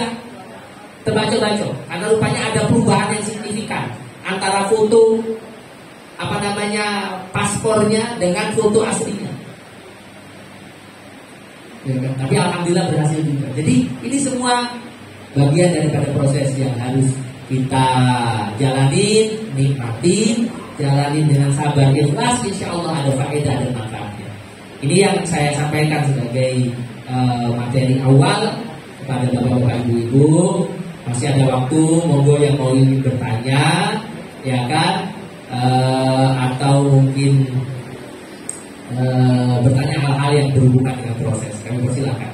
terbaca-baca, karena rupanya ada perubahan yang signifikan antara foto paspornya dengan foto aslinya. Ya, kan? Tapi alhamdulillah berhasil juga. Jadi ini semua bagian daripada proses yang harus kita jalanin, nikmatin, jalanin dengan sabar, ikhlas. Insya Allah ada faedah dan manfaatnya. Ini yang saya sampaikan sebagai materi awal kepada bapak-bapak ibu-ibu. Masih ada waktu, monggo yang mau ingin bertanya, ya kan, atau mungkin bertanya hal-hal yang berhubungan dengan proses. Kami persilakan.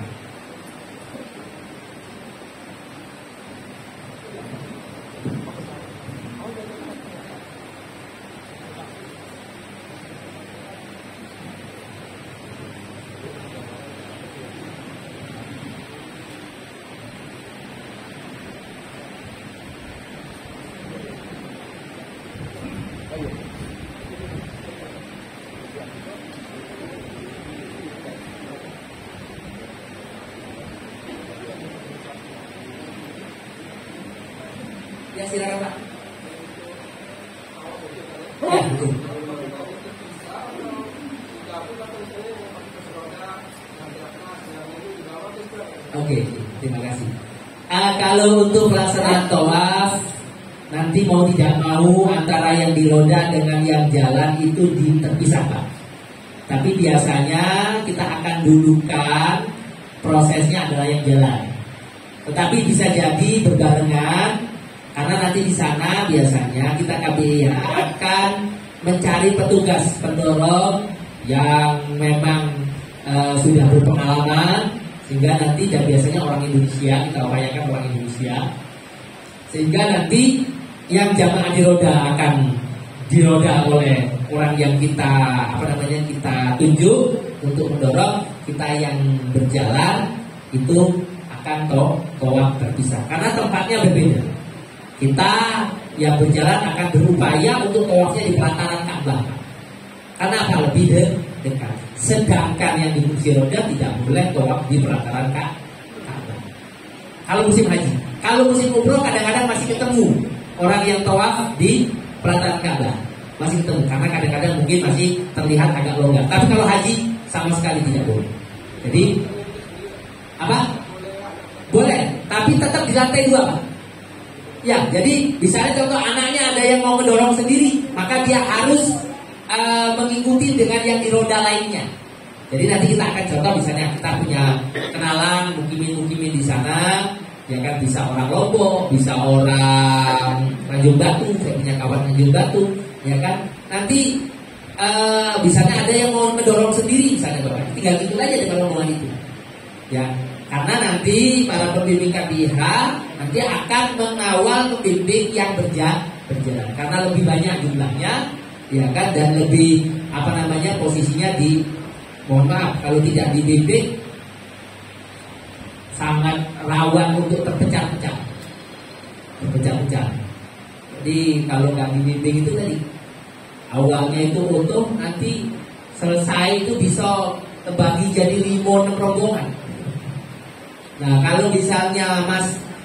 Ya silakan Pak. Ya, betul. Oke, terima kasih. Kalau untuk pelaksanaan tawaf, nanti mau tidak mau antara yang di roda dengan yang jalan itu terpisah Pak. Tapi biasanya kita akan dudukan prosesnya adalah yang jalan. Tetapi bisa jadi berbarengan karena nanti di sana biasanya kita KBIH akan mencari petugas pendorong yang memang sudah berpengalaman, sehingga nanti dan biasanya orang Indonesia, kita upayakan orang Indonesia, sehingga nanti yang jamaah di roda akan diroda oleh orang yang kita kita tunjuk untuk mendorong. Kita yang berjalan itu akan tawaf terpisah karena tempatnya berbeda. Kita yang berjalan akan berupaya untuk tawafnya di pelataran Ka'bah karena apa, lebih dekat. Sedangkan yang di kursi roda tidak boleh tawaf di pelataran Ka'bah. Kalau musim haji, kalau musim umroh kadang-kadang masih ketemu orang yang tawaf di pelataran Ka'bah, masih ketemu karena kadang-kadang mungkin masih terlihat agak longgar. Tapi kalau haji sama sekali tidak boleh. Jadi apa? Boleh, tapi tetap di lantai 2 Pak. Ya, jadi misalnya contoh anaknya ada yang mau mendorong sendiri, maka dia harus mengikuti dengan yang di roda lainnya. Jadi nanti kita akan contoh misalnya kita punya kenalan mukimin di sana, ya kan, bisa orang Lombok, bisa orang Tanjung Batu, saya punya kawan Tanjung Batu, ya kan. Nanti misalnya ada yang mau mendorong sendiri misalnya Bapak, tinggal gitu aja dengan omongan itu. Ya, karena nanti para pembimbing KBIH nanti akan mengawal pembimbing yang berjalan karena lebih banyak jumlahnya, ya kan, dan lebih posisinya di, mohon maaf kalau tidak dibimbing sangat rawan untuk terpecah-pecah. Jadi kalau nggak dibimbing itu tadi awalnya itu utuh, nanti selesai itu bisa terbagi jadi 5-6 rombongan. Nah kalau misalnya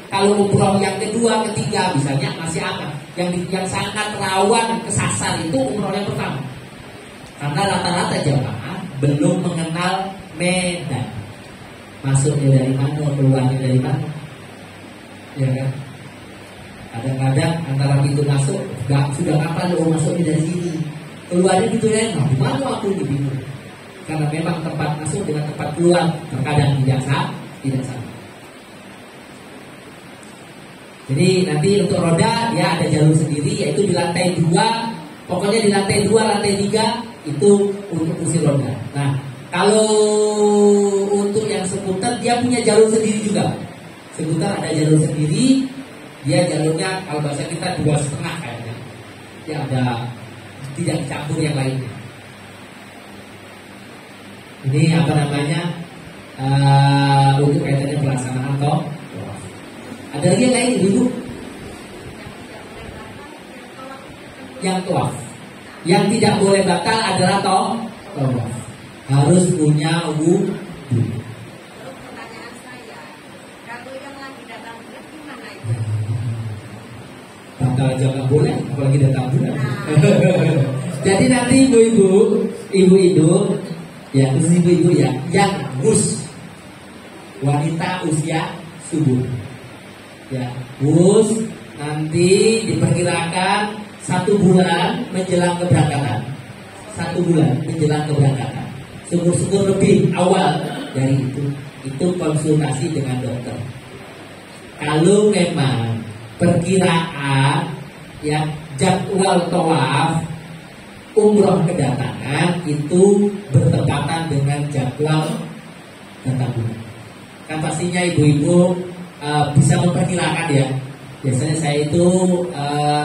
kalau umroh yang kedua, ketiga misalnya masih aman. Yang sangat rawan kesasar itu umroh yang pertama. Karena rata-rata jamaah belum mengenal medan. Masuknya dari mana, keluarnya dari mana. Ya kan? Kadang-kadang antara pintu masuk sudah kapan lo masuknya dari sini, keluarnya gitu ya, di mana aku di bingung. Karena memang tempat masuk dengan tempat keluar terkadang tidak sama. Jadi nanti untuk roda ya ada jalur sendiri, yaitu di lantai 2. Pokoknya di lantai 2, lantai 3 itu untuk kursi roda. Nah kalau untuk yang seputar dia punya jalur sendiri juga. Seputar ada jalur sendiri, dia jalurnya kalau bahasa kita 2,5 kayaknya. Ya ada, tidak dicampur yang lainnya. Ini untuk kaitannya pelaksanaan tawaf. Ada lagi yang lain Ibu? Yang tawaf. Yang tidak boleh batal adalah tawaf. Harus punya wudu. Pertanyaan saya, kalau yang lagi datang bulan gimana itu? Batal aja nggak boleh, apalagi datang bulan. Jadi nanti ibu-ibu, ya khusus ibu-ibu ya, yang gus wanita usia subur, ya gus nanti diperkirakan 1 bulan menjelang keberangkatan, 1 bulan menjelang keberangkatan. Syukur-syukur lebih awal dari itu konsultasi dengan dokter. Kalau memang perkiraan ya jadwal tawaf umroh kedatangan itu bertepatan dengan jadwal datang bulan, kan pastinya ibu-ibu bisa memperkirakan ya. Biasanya saya itu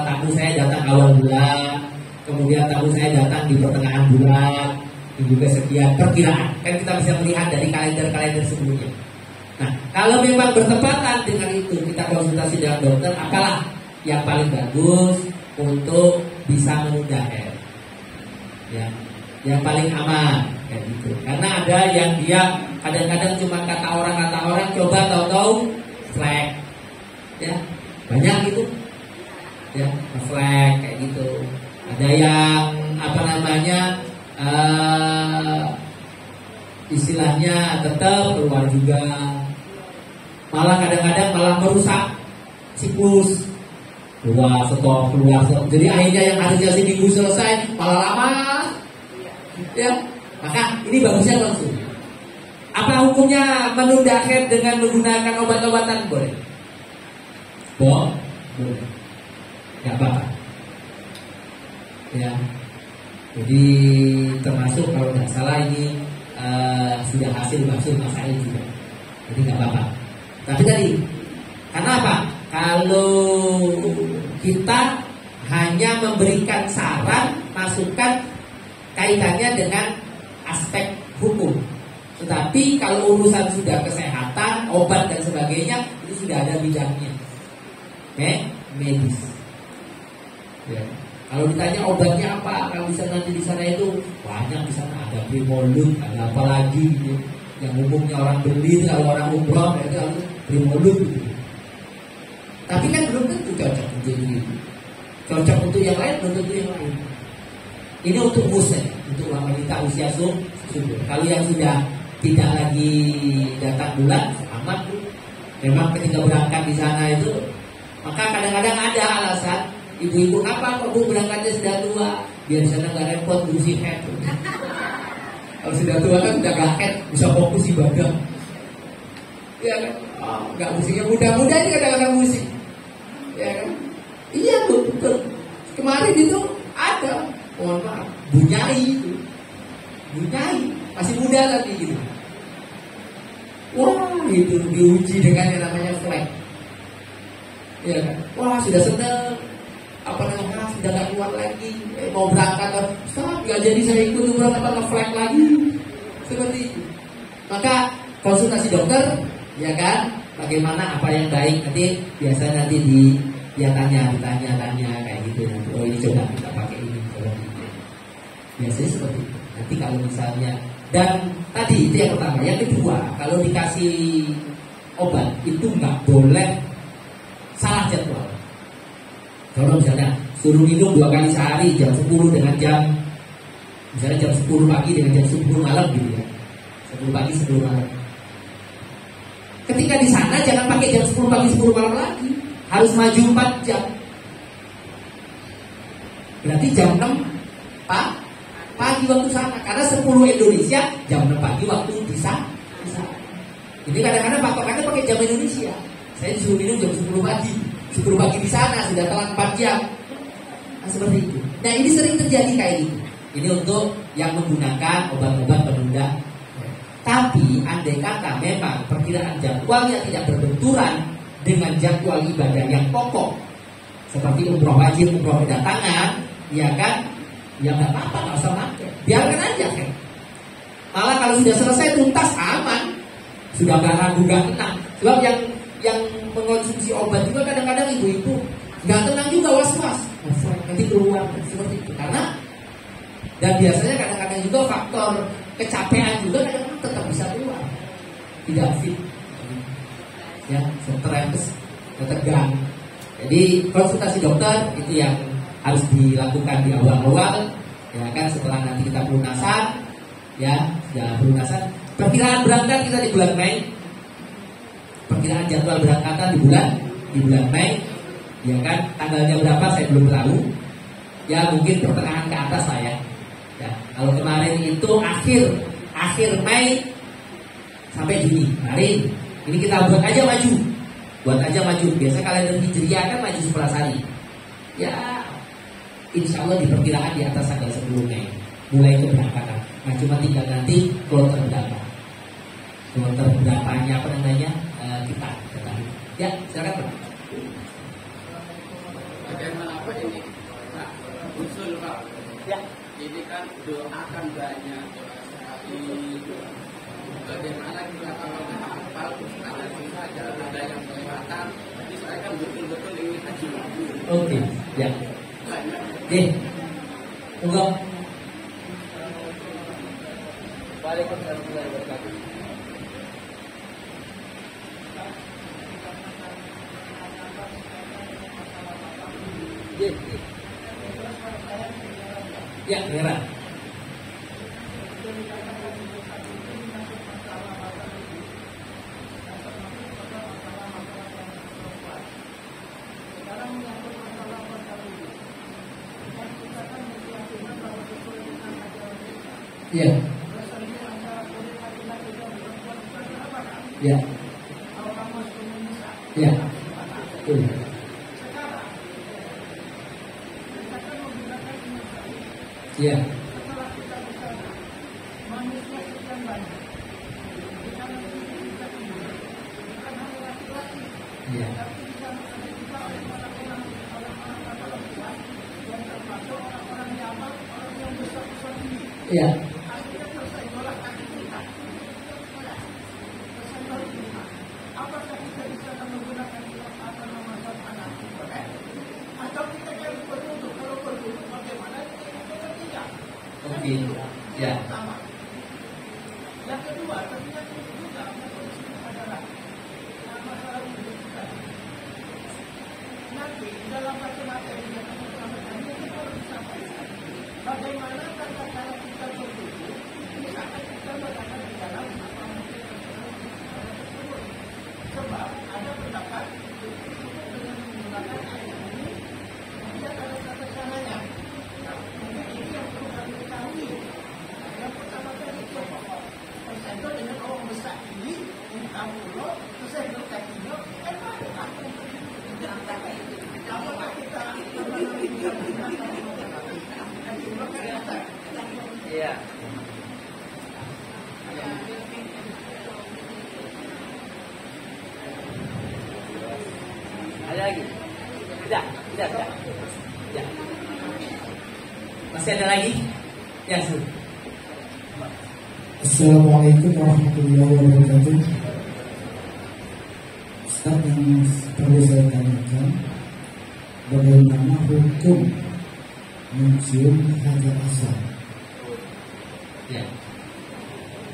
tamu saya datang awal bulan, kemudian tamu saya datang di pertengahan bulan, juga sekian perkiraan. Kan kita bisa melihat dari kalender-kalender sebelumnya. Nah, kalau memang bertepatan dengan itu, kita konsultasi dengan dokter, apalah yang paling bagus untuk bisa menunda haid. Ya, yang paling aman kayak gitu. Karena ada yang dia kadang-kadang cuma kata orang coba tahu-tahu flag. Ya, banyak itu. ya, ngeflag kayak gitu. Ada yang apa namanya istilahnya tetap keluar juga, malah kadang-kadang malah merusak siklus. Keluar stop. Jadi akhirnya yang harusnya seminggu selesai malah lama. Ya, maka ini bagusnya langsung. Apa hukumnya menunda haid dengan menggunakan obat-obatan? Boleh. Boleh. Gak apa-apa. Ya. Jadi termasuk kalau nggak salah ini sudah hasil bahsul masail juga. Jadi nggak apa-apa. Tapi tadi, karena apa? Kalau kita hanya memberikan saran, masukan kaitannya dengan aspek hukum. Tetapi kalau urusan sudah kesehatan, obat dan sebagainya, itu sudah ada bidangnya. Medis. Ya. Kalau ditanya obatnya apa, kalau bisa nanti di sana itu banyak, di sana ada Primolut, ada apa lagi gitu. Yang umumnya orang beli kalau orang umroh itu harus Primolut gitu. Tapi kan belum tentu cocok untuk ini. Cocok untuk yang lain, belum tentu yang lain. Ini untuk muslim, untuk wanita usia subur. Kalau yang sudah tidak lagi datang bulan, aman. Memang ketika berangkat di sana itu, maka kadang-kadang ada alasan ibu-ibu, apa kok bu berangkatnya sudah tua? Biar di sana nggak repot ngurusin head. Kalau sudah tua kan udah gak head, bisa fokus ibadah. Ya kan? Nggak musiknya muda-muda ini kadang-kadang musik. Ya kan? Iya betul. Kemarin itu ada, mohon maaf, Bunyai itu. Bunyai masih muda lagi gitu. Wah, itu diuji dengan yang namanya flag. Ya kan? Wah, sudah seneng. Apa namanya? Sudah gak kuat lagi. Mau berangkat, Ustaz, gak jadi saya ikut berangkat nge-flag lagi. Seperti itu. Maka konsultasi dokter, ya kan? Bagaimana apa yang baik nanti biasa nanti dia ditanya kayak gitu nanti. Oh ini coba kita pakai ini, coba ini. Biasanya seperti itu. Nanti kalau misalnya, dan tadi itu yang pertama. Yang kedua, kalau dikasih obat itu nggak boleh salah jadwal. Kalau misalnya suruh minum 2 kali sehari, jam 10 dengan misalnya jam 10 pagi dengan jam 10 malam gitu ya. 10 pagi 10 malam. Ketika di sana jangan pakai jam 10 pagi 10 malam lagi, harus maju 4 jam. Berarti jam 6 pagi waktu sana, karena 10 Indonesia, jam 6 pagi waktu di sana. Jadi kadang-kadang patokannya pakai jam Indonesia. Saya disuruh minum jam 10 pagi. 10 pagi di sana sudah telat 4 jam. Nah seperti itu. Nah ini sering terjadi kayak gitu. Ini untuk yang menggunakan obat-obat penunda. Tapi andai kata memang perkiraan jadwalnya tidak berbenturan dengan jadwal ibadah yang pokok, seperti umroh wajib, umroh kedatangan, ya kan? Ya nggak apa-apa, nggak usah pakai. Biarkan aja kan. Malah kalau sudah selesai tuntas aman, sudah nggak ragu, nggak tenang. Sebab yang mengonsumsi obat juga kadang-kadang ibu-ibu nggak tenang juga, was-was. Nanti keluar seperti itu. Karena dan biasanya kadang-kadang juga faktor kecapean juga kadang-kadang tetap bisa keluar, tidak fit, ya, stres, tegang. Jadi konsultasi dokter itu yang harus dilakukan di awal-awal, ya kan, setelah nanti kita pelunasan, ya, sudah pelunasan. Perkiraan berangkat kita di bulan Mei, perkiraan jadwal berangkatan di bulan Mei, ya kan, tanggalnya berapa saya belum tahu, ya mungkin pertengahan ke atas lah ya. Ya, kalau kemarin itu akhir Mei sampai Juni. Kemarin ini kita buat aja maju. Biasa kalender Hijriah kan maju 11 hari. Ya, insya Allah diperkirakan di atas tanggal 10 Mei mulai keberangkatan. Nah cuma tinggal nanti kloter berapanya apa namanya kita ketahui. Ya, silakan Pak. Bagaimana Pak ini? Pak, usul Pak. Ya. Ini kan doakan banyak, bagaimana kita kalau hafal karena kita ada yang kelewatan, tapi saya kan betul-betul ingin haji. Oke, ya. Enggak. Waalaikumsalam warahmatullahi wabarakatuh. Ya, beneran. Ya. Ya. Ya. Ya. Ya. Ya. Oke. Ya. Yang kedua, tentunya juga adalah masalah nanti dalam materi yang kami sampaikan ini kita harus disampaikan bagaimana kata-kata kita bertujuh misalkan kita berkata di dalam sebab ada pendapat dengan menggunakan ayat ini tidak ada kata caranya. Mungkin ini yang perlu kami ketahui. Yang pertama tadi pokok persentase dengan orang besar ini kamu lo saya berkatinya apakah kita Iya. Ada lagi? Tidak. Ya. Masih ada lagi? Ya, Sur. Assalamualaikum warahmatullahi wabarakatuh. Ustaz, yang perlu saya tanyakan, bagaimana hukum mencium hajat asal? Ya.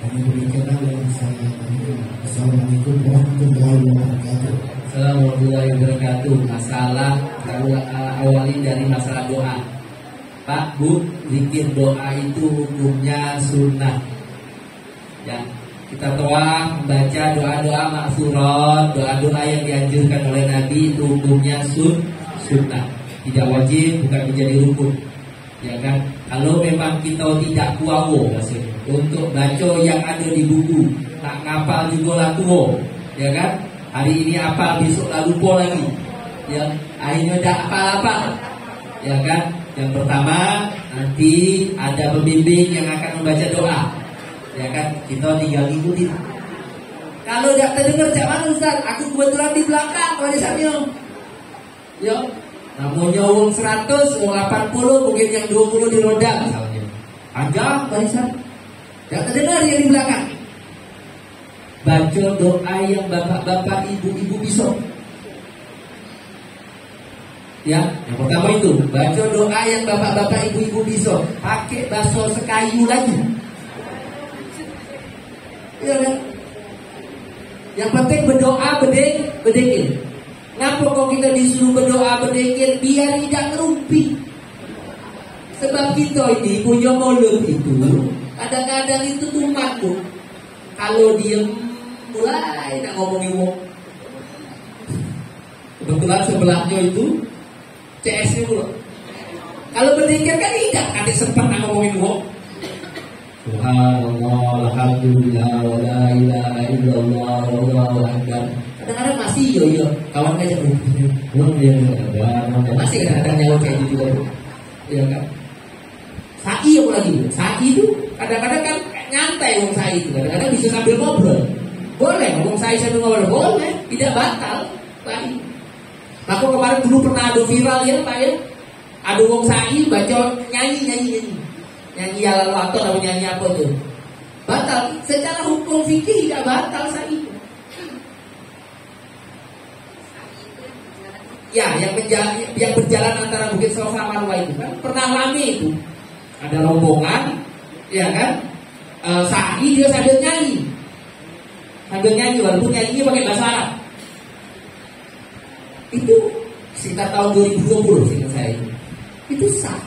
Hanya demikianlah yang saya tanyakan. Assalamualaikum warahmatullahi wabarakatuh. Assalamualaikum warahmatullahi wabarakatuh. Masalah awali dari masalah doa. Pak, Bu, zikir doa itu hukumnya sunnah. Ya, kita telah membaca doa-doa maksurat, doa-doa yang dianjurkan oleh Nabi itu hukumnya sunnah, tidak wajib, bukan menjadi rukun. Ya kan? Kalau memang kita tidak kuawo untuk baca yang ada di buku, tak ngapal juga lah tuo, ya kan? Hari ini apa, besok lah lupa lagi. Ya, akhirnya tak apa-apa. Ya kan? Yang pertama, nanti ada pembimbing yang akan membaca doa. Ya kan, kita tinggal ikutin. Kalau tidak terdengar, jangan Ustaz, aku kebetulan di belakang barisannya. Ya, namanya uang 100, uang 80, mungkin yang 20 di roda misalnya. Panjang barisan, tidak terdengar yang di belakang. Baca doa yang bapak-bapak, ibu-ibu bisa. Ya, yang pertama itu baca doa yang bapak-bapak, ibu-ibu bisa. Pakai bahasa sekayu lagi. Ya kan? Yang penting berdoa berdekil. Ngapa kok kita disuruh berdoa berdekil? Biar tidak ngerumpi. Sebab kita ini punya mulut itu kadang-kadang itu tumat tuh. Kalau diem mulai nak ngomongin wong. Kebetulan sebelahnya itu CS itu loh. Kalau berdekil kan tidak ada sempat nak ngomongin wong. Subhanallah, alhamdulillah, wa la ilaha illallah, wallahu akbar. Kadang-kadang masih yo kawan ngajak masih kadang-kadang nyawa kayak gitu juga. Iya kan? Sai apa lagi? Sai itu kadang-kadang kan nyantai ngomong sai itu. Kadang-kadang bisa sambil ngobrol. Boleh ngomong sai sambil ngobrol, boleh, tidak batal. Baik. Aku kemarin dulu pernah ada viral ya Pak ya. Ada wong sai baca nyanyi. Nyanyi ala waktu atau nyanyi apa tuh? Batal. Secara hukum fikih tidak batal saat itu. Ya, yang berjalan antara Bukit Safa sama Marwah itu kan pernah rame itu. Ada rombongan, ya kan? Sa'i dia sambil nyanyi, walaupun nyanyinya pakai bahasa Arab. Itu sekitar tahun 2020 seingat saya itu sah.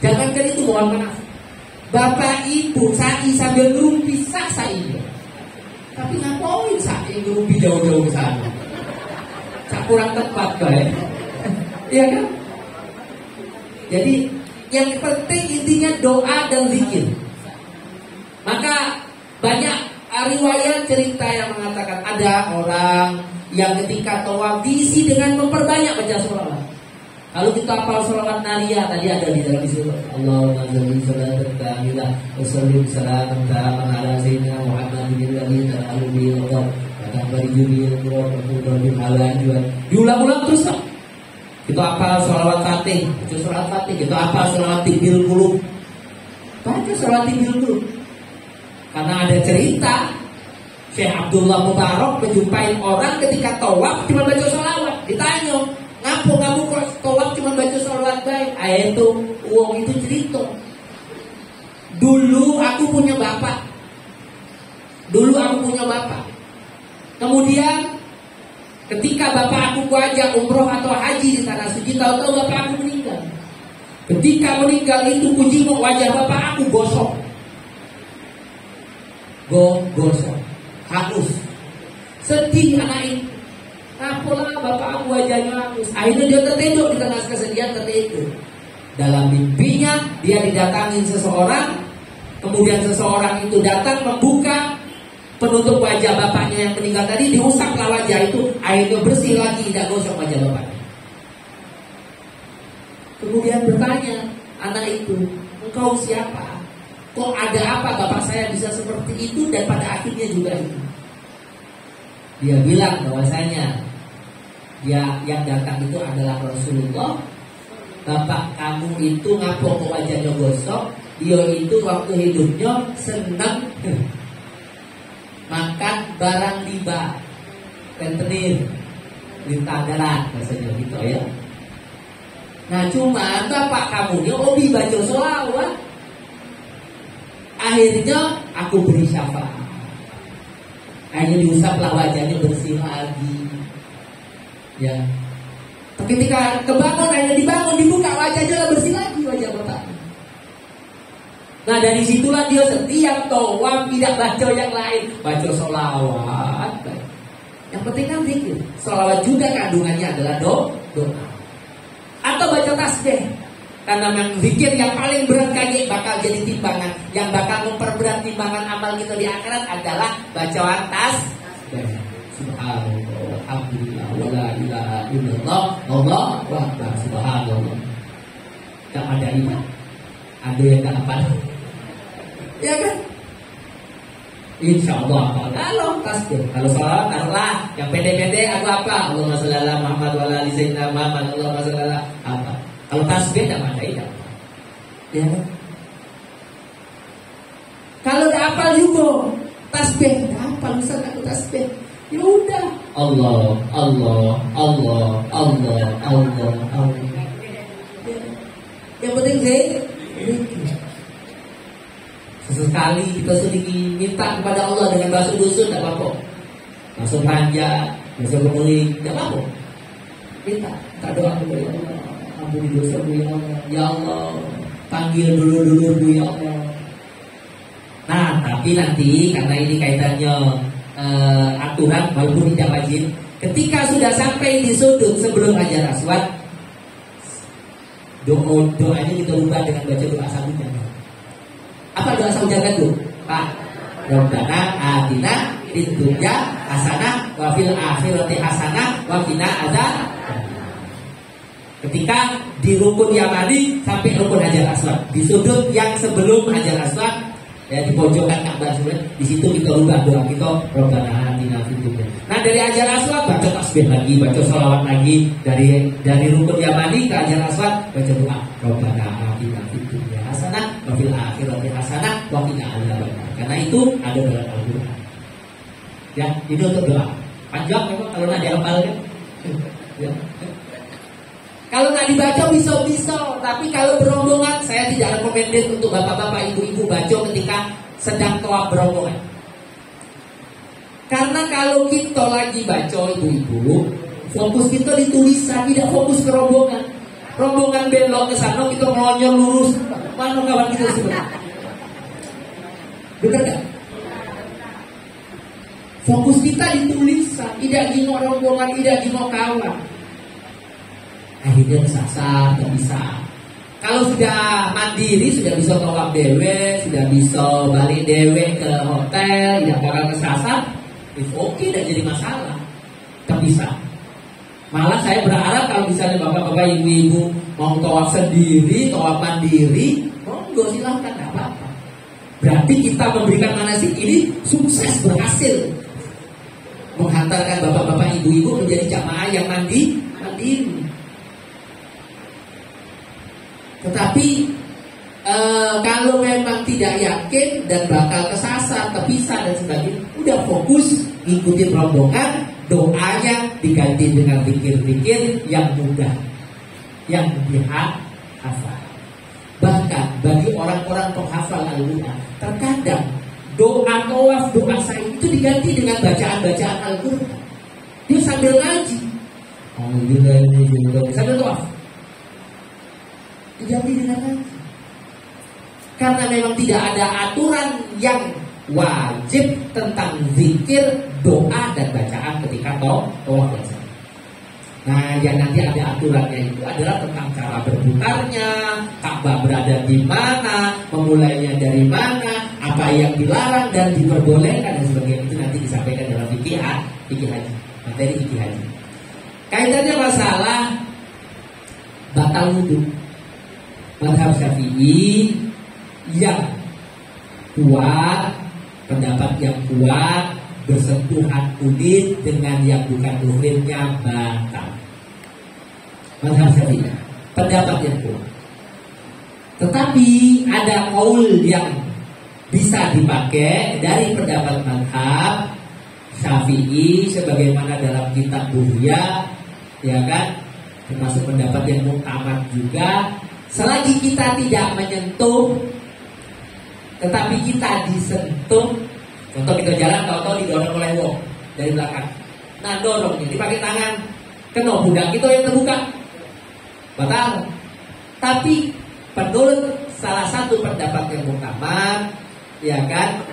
Jangankan itu, mohon maaf, bapak ibu sa'i sambil ngerumpi sah sa'inya. Tapi ngapain sa'i ngerumpi jauh-jauh ke sana? Kurang tepat kayak. Iya kan? Jadi yang penting intinya doa dan zikir. Maka banyak riwayat cerita yang mengatakan ada orang yang ketika tawaf diisi dengan memperbanyak baca sholawat. Kalau kita hafal sholawat nariyah tadi ada di dalam isu Allahumma sholli sholatan kamilah wa sallim salaman taman ala sayyidina Muhammadin alladzi ta'alu bihi al-ghadab wa tanfari bihi al-ghadab. Diulang-ulang terus. Kita hafal sholawat Fatih, baca sholawat Fatih. Kita hafal sholawat Tibil Qulub, baca sholawat Tibil Qulub. Karena ada cerita Syekh Abdullah Mubarak menjumpai orang ketika tawaf cuma baca sholawat. Ditanya, ngapu kamu kok tawaf cuma baca sholawat baik? Itu uang itu cerita. Dulu aku punya bapak. Kemudian ketika bapak aku ajak umroh atau haji di tanah suci, tahu-tahu bapak aku meninggal. Ketika meninggal itu kujinguk wajah bapak aku gosok, hangus. Sedih anak itu. Apalah bapak aku wajahnya hangus. Akhirnya dia tertidur di tengah kesedihan, tertidur. Dalam mimpinya dia didatangin seseorang. Kemudian seseorang itu datang membuka penutup wajah bapaknya yang meninggal tadi, diusaplah wajah itu, akhirnya bersih lagi, tidak gosok wajah bapaknya. Kemudian bertanya anak itu, engkau siapa? Kok ada apa bapak saya bisa seperti itu dan pada akhirnya juga itu? Dia bilang bahwasanya dia yang datang itu adalah Rasulullah. Bapak kamu itu ngapok ke wajahnya gosok. Dia itu waktu hidupnya senang makan barang riba, rentenir, lintah darat, bahasanya gitu ya. Nah cuma bapak kamu ini hobi baca sholawat. Akhirnya aku beri syafaat. Akhirnya diusaplah wajahnya bersih lagi. Ya. Ketika kebangun, akhirnya dibangun, dibuka wajahnya bersih lagi wajah bapak. Nah dari situlah dia setiap tawaf tidak baca yang lain, baca sholawat. Yang penting kan zikir. Sholawat juga kandungannya adalah doa. Atau baca tasbih. Karena memang zikir yang paling berat kaki bakal jadi timbangan. Yang bakal memperberat timbangan amal kita di akhirat adalah bacaan tasbih. Subhanallah, alhamdulillah, wala ilaha illallah, Allahu akbar, subhanallah. Yang ada iman, ada yang tak apa. Ya kan? Insya Allah apa? Kalau tasbih, kalau sholat taruhlah yang pede-pede aku apa? Allahumma sholli ala Muhammad wa ala ali sayyidina Muhammad. Allahumma sholli ala apa? Kalau tasbih tidak ada tidak. Ya kan? Kalau tidak hafal juga tasbih, tidak hafal misal aku tasbih. Ya udah. Allah, Allah, Allah, Allah, Allah, Allah. Yang penting zikir. Sesekali kita sedikit minta kepada Allah dengan bahasa dusun, tidak apa-apa. Bahasa panjang, bahasa kemuling, tidak apa-apa. Minta doa kepada Allah. Ampuni dosaku ya Allah. Ya Allah, panggil dulu ya Allah. Nah, tapi nanti karena ini kaitannya aturan walaupun tidak wajib, ketika sudah sampai di sudut sebelum Hajar Aswad, doanya kita ubah dengan baca doa sabutnya. Apa doa sabutnya kan tuh? Pak, Rabbana atina fid dunya hasanah wa fil akhirati hasanah wa qina adzabannar. Ketika di rukun Yamani sampai rukun Hajar Aswad, di sudut yang sebelum Hajar Aswad, ya di pojokan Ka'bah sebenarnya, di situ kita ubah doa kita Rabbana atina fid dunya. Nah dari Hajar Aswad baca tasbih lagi, baca sholawat lagi, dari rukun Yamani ke Hajar Aswad baca doa Rabbana atina fid dunya hasanah wa fil akhirati hasanah wa qina adzabannar. Karena itu ada dalam Al-Qur'an. Ya, ini untuk doa. Panjang memang kalau nggak dihafal kan. Ya. Kalau nggak dibaca bisa, tapi kalau berombongan saya tidak rekomendasi untuk bapak-bapak, ibu-ibu baca ketika sedang tawaf berombongan. Karena kalau kita lagi baca ibu-ibu, Fokus kita di tulisan, tidak fokus ke rombongan. Rombongan belok ke sana, kita ngelonyol lurus. Mana kawan kita sebenarnya? Benar gak? Fokus kita di tulisan, tidak di rombongan, tidak di kawan. Akhirnya kesasar, tidak bisa. Kalau sudah mandiri, sudah bisa tolak dewe, sudah bisa balik dewe ke hotel, yang bakal kesasar, itu oke, tidak jadi masalah. Tak bisa. Malah saya berharap kalau misalnya bapak-bapak, ibu-ibu mau tawaf sendiri, tawaf mandiri, monggo silahkan, tidak apa-apa. Berarti kita memberikan manasik ini sukses, berhasil menghantarkan bapak-bapak, ibu-ibu menjadi jamaah yang mandiri. Tetapi kalau memang tidak yakin dan bakal kesasar, terpisah dan sebagainya, udah fokus ngikutin rombongan, doanya diganti dengan pikir-pikir yang mudah, yang dihafal. Bahkan bagi orang-orang penghafal Al-Quran, terkadang doa tawaf, doa sa'i itu diganti dengan bacaan-bacaan Al-Quran. Dia sambil ngaji, sambil tawaf, diganti dengan ngaji. Karena memang tidak ada aturan yang wajib tentang zikir, doa dan bacaan ketika tawaf dan sa'i. Nah, yang nanti ada aturannya itu adalah tentang cara berputarnya, Ka'bah berada di mana, memulainya dari mana, apa yang dilarang dan diperbolehkan dan sebagainya. Itu nanti disampaikan dalam fikih haji, materi fikih haji. Kaitannya masalah batal wudu. Mazhab Syafi'i yang kuat, pendapat yang kuat, bersentuhan kulit dengan yang bukan muhrimnya batal. Mazhab Syafi'i, pendapat yang kuat. Tetapi ada qaul yang bisa dipakai dari pendapat mazhab Syafi'i sebagaimana dalam kitab Bughya, ya kan? Termasuk pendapat yang muktamad juga. Selagi kita tidak menyentuh, tetapi kita disentuh. Contoh kita jalan, tahu-tahu didorong oleh wong dari belakang. Nah, dorongnya dipakai tangan, kena budak kita yang terbuka, batal. Tapi menurut salah satu pendapat yang muktamad, ya kan,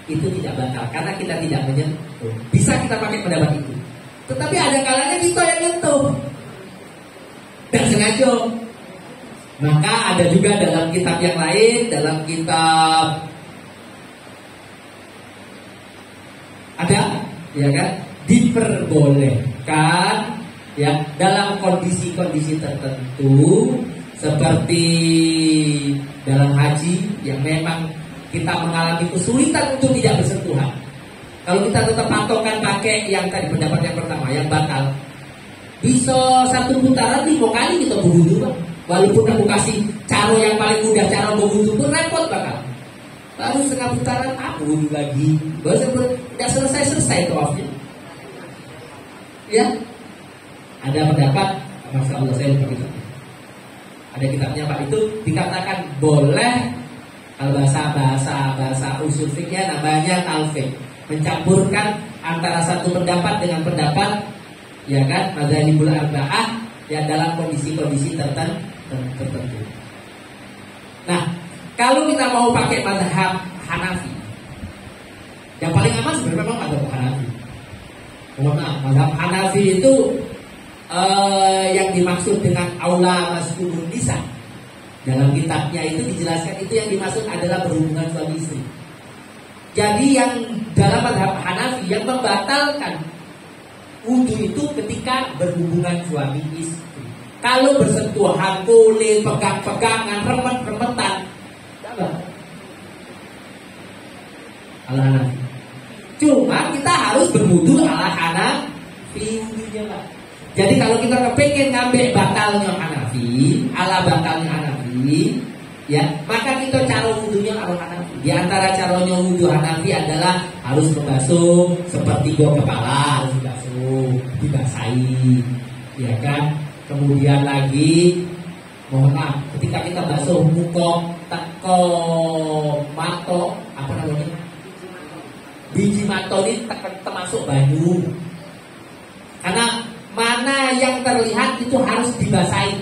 itu tidak batal karena kita tidak menyentuh. Bisa kita pakai pendapat itu. Tetapi ada kalanya kita yang nyentuh dan sengaja. Maka ada juga dalam kitab yang lain, dalam kitab ada, ya kan, diperbolehkan ya dalam kondisi-kondisi tertentu seperti dalam haji yang memang kita mengalami kesulitan untuk tidak bersentuhan. Kalau kita tetap patokan pakai yang tadi pendapat yang pertama yang batal, bisa satu putaran 5 kali kita berwudu, Bang. Walaupun aku kasih cara yang paling mudah, cara berwudu pun repot bakal. Baru setengah putaran aku wudu lagi, baru tidak selesai tawafnya. Ya, ada pendapat, masya Allah saya lupa kitabnya. Ada kitabnya Pak, itu dikatakan boleh. Kalau bahasa usul fikih namanya talfiq, mencampurkan antara satu pendapat dengan pendapat, ya kan, madzhabul arba'ah ya dalam kondisi-kondisi tertentu. Nah, kalau kita mau pakai mazhab Hanafi, yang paling aman sebenarnya memang mazhab Hanafi. Mohon maaf, mazhab Hanafi itu yang dimaksud dengan aula mas'ulun nisa. Dalam kitabnya itu dijelaskan itu yang dimaksud adalah berhubungan suami istri. Jadi yang dalam mazhab Hanafi yang membatalkan wudu itu ketika berhubungan suami istri. Kalau bersentuhan kulit, pegang-pegangan, remet-remetan, ala Hanafi. Cuma kita harus berwudu ala Hanafi wudunya, Pak. Jadi kalau kita kepengen ngambil batalnya Hanafi, ala batalnya Hanafi, ya, maka kita cara wudunya ala Hanafi. Di antara caranya wudu Hanafi adalah harus membasuh seperti gua kepala, harus dibasuh, dibasahi, ya kan? Kemudian lagi, mohon maaf, ketika kita basuh muka, teko mato, apa namanya? Biji mato ini termasuk banyu. Karena mana yang terlihat itu harus dibasahi,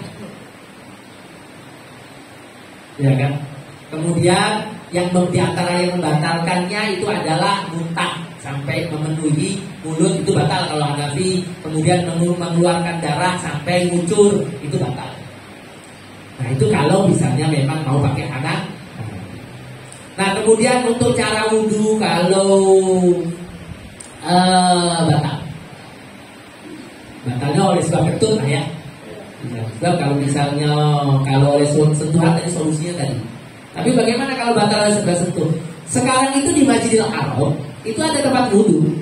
ya kan? Kemudian yang diantara yang membatalkannya itu adalah muntah sampai memenuhi mulut, itu batal kalau Hanafi. Kemudian mengeluarkan darah sampai ngucur, itu batal. Nah itu kalau misalnya memang mau pakai anak. Nah kemudian untuk cara wudhu kalau batal. Batalnya oleh sebab ketut ya. Sebab kalau misalnya kalau oleh sentuhan tadi solusinya tadi. Tapi bagaimana kalau batal oleh sebab sentuh? Sekarang itu di Masjidil Haram itu ada tempat wudhu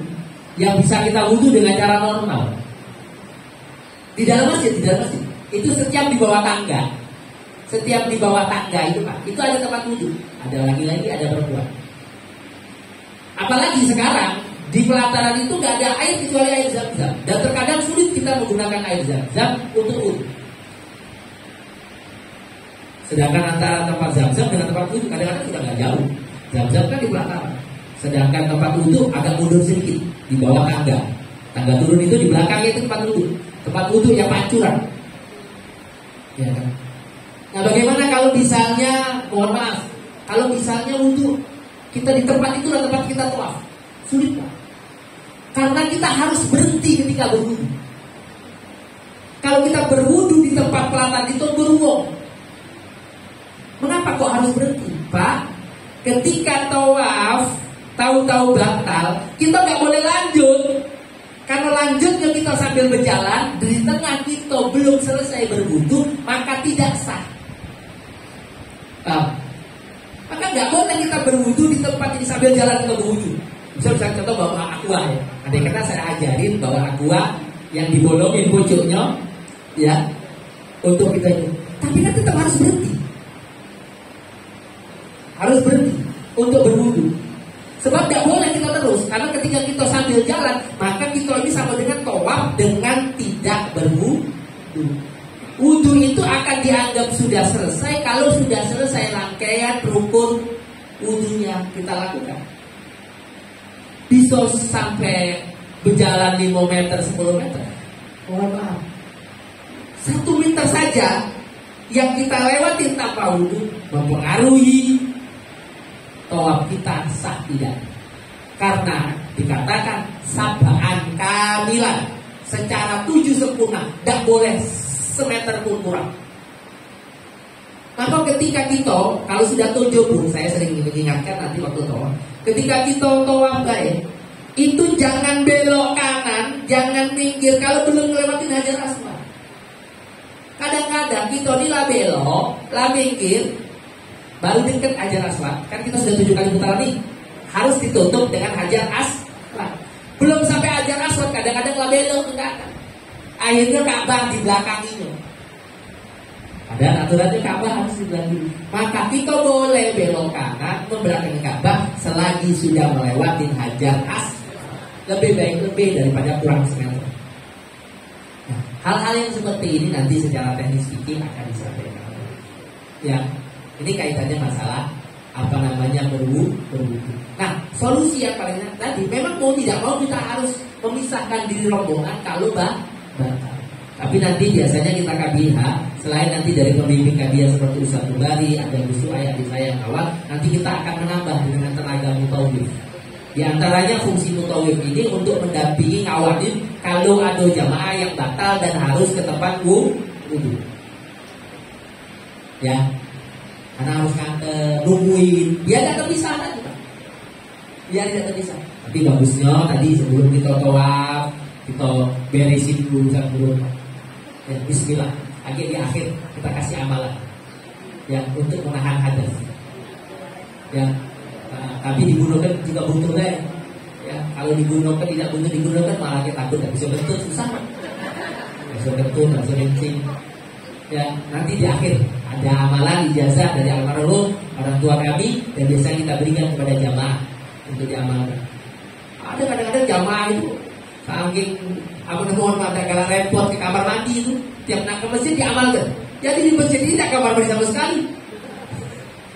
yang bisa kita wudhu dengan cara normal. Di dalam masjid, itu setiap di bawah tangga. Setiap di bawah tangga itu Pak, itu ada tempat wudhu. Ada laki-laki, ada perempuan. Apalagi sekarang di pelataran itu nggak ada air kecuali air zam-zam. Dan terkadang sulit kita menggunakan air zam-zam untuk wudhu. Sedangkan antara tempat zam-zam dengan tempat wudhu kadang-kadang sudah nggak jauh. Zam-zam kan di pelataran. Sedangkan tempat wudhu agak mundur sedikit di bawah tangga. Tangga turun itu di belakangnya itu tempat wudhu. Tempat wudhu yang pancuran. Ya kan? Nah bagaimana kalau misalnya, mohon maaf, kalau misalnya wudhu kita di tempat itu adalah tempat kita tawaf, sulit Pak. Karena kita harus berhenti ketika berwudhu. Kalau kita berwudhu di tempat pelataran itu berwudu. Mengapa kok harus berhenti Pak? Ketika tawaf tahu-tahu batal, kita nggak boleh lanjut. Karena lanjutnya kita sambil berjalan, di tengah kita belum selesai berwudhu, maka tidak sah. Maka nggak boleh kita berwudhu di tempat ini sambil jalan kita berwudhu. Misalnya contoh bawa aqua ya. Nanti karena saya ajarin bawa aqua yang dibolongin pucuknya, ya, untuk kita itu. Tapi kan tetap harus berhenti. Harus berhenti untuk berwudhu. Sebab nggak boleh kita terus. Karena ketika kita sambil jalan, maka kita ini sama dengan tawaf dengan tidak berwudhu. Wudhu itu akan dianggap sudah selesai kalau sudah selesai rangkaian rukun wudhunya kita lakukan. Bisa sampai berjalan 5 meter, 10 meter. Mohon maaf, 1 meter saja yang kita lewati tanpa wudhu mempengaruhi tawaf kita sah tidak. Karena dikatakan sab'an kamilan, secara 7 sempurna, tidak boleh semeter pun kurang. Maka ketika kita kalau sudah 7 pun, saya sering mengingatkan nanti waktu tawaf, ketika kita tawaf gaib, itu jangan belok kanan, jangan minggir kalau belum melewati Hajar Aswad. Kadang-kadang kita ini lah belok, lah minggir, baru dekat Hajar Aswad. Kan kita sudah 7 kali putaran nih, harus ditutup dengan Hajar Aswad. Belum sampai Hajar Aswad, kadang-kadang lah belok ke kanan. Akhirnya Ka'bah di belakang ini. Ada aturannya Ka'bah harus di belakang. Maka kita boleh belok kanan membelakangi Ka'bah selagi sudah melewati Hajar Aswad. Lebih baik lebih daripada kurang semeter. Nah, hal-hal yang seperti ini nanti secara teknis fikih akan disampaikan. Ya, ini kaitannya masalah apa namanya berwudhu. Nah, solusi yang paling tadi memang mau tidak mau kita harus memisahkan diri rombongan kalau batal. Tapi nanti biasanya kita KBH, selain nanti dari pembimbing KBH seperti Ustaz Tubari, ada Gus Ayat di saya yang awal, nanti kita akan menambah dengan tenaga mutawif. Di antaranya fungsi mutawif ini untuk mendampingi ngawanin kalau ada jamaah yang batal dan harus ke tempat wudhu. Ya, karena harus nungguin, biar tidak terpisah tadi Pak. Biar tidak terpisah. Tapi bagusnya tadi sebelum kita tawaf, kita beresin dulu urusan dulu. Ya, bismillah. Di akhir kita kasih amalan yang untuk menahan hadas. Ya, tapi digunakan juga butuh deh. Ya, kalau digunakan tidak butuh digunakan malah kita takut tak bisa betul susah. Bisa betul, tak bisa kencing. Ya, nanti di akhir ada amalan ijazah dari almarhum orang tua kami dan biasanya kita berikan kepada jamaah untuk diamalkan. Ada kadang-kadang jamaah itu saking mohon maaf kalau repot ke kamar mandi itu tiap nak ke masjid diamalkan. Jadi di masjid ini tidak kamar mandi sama sekali.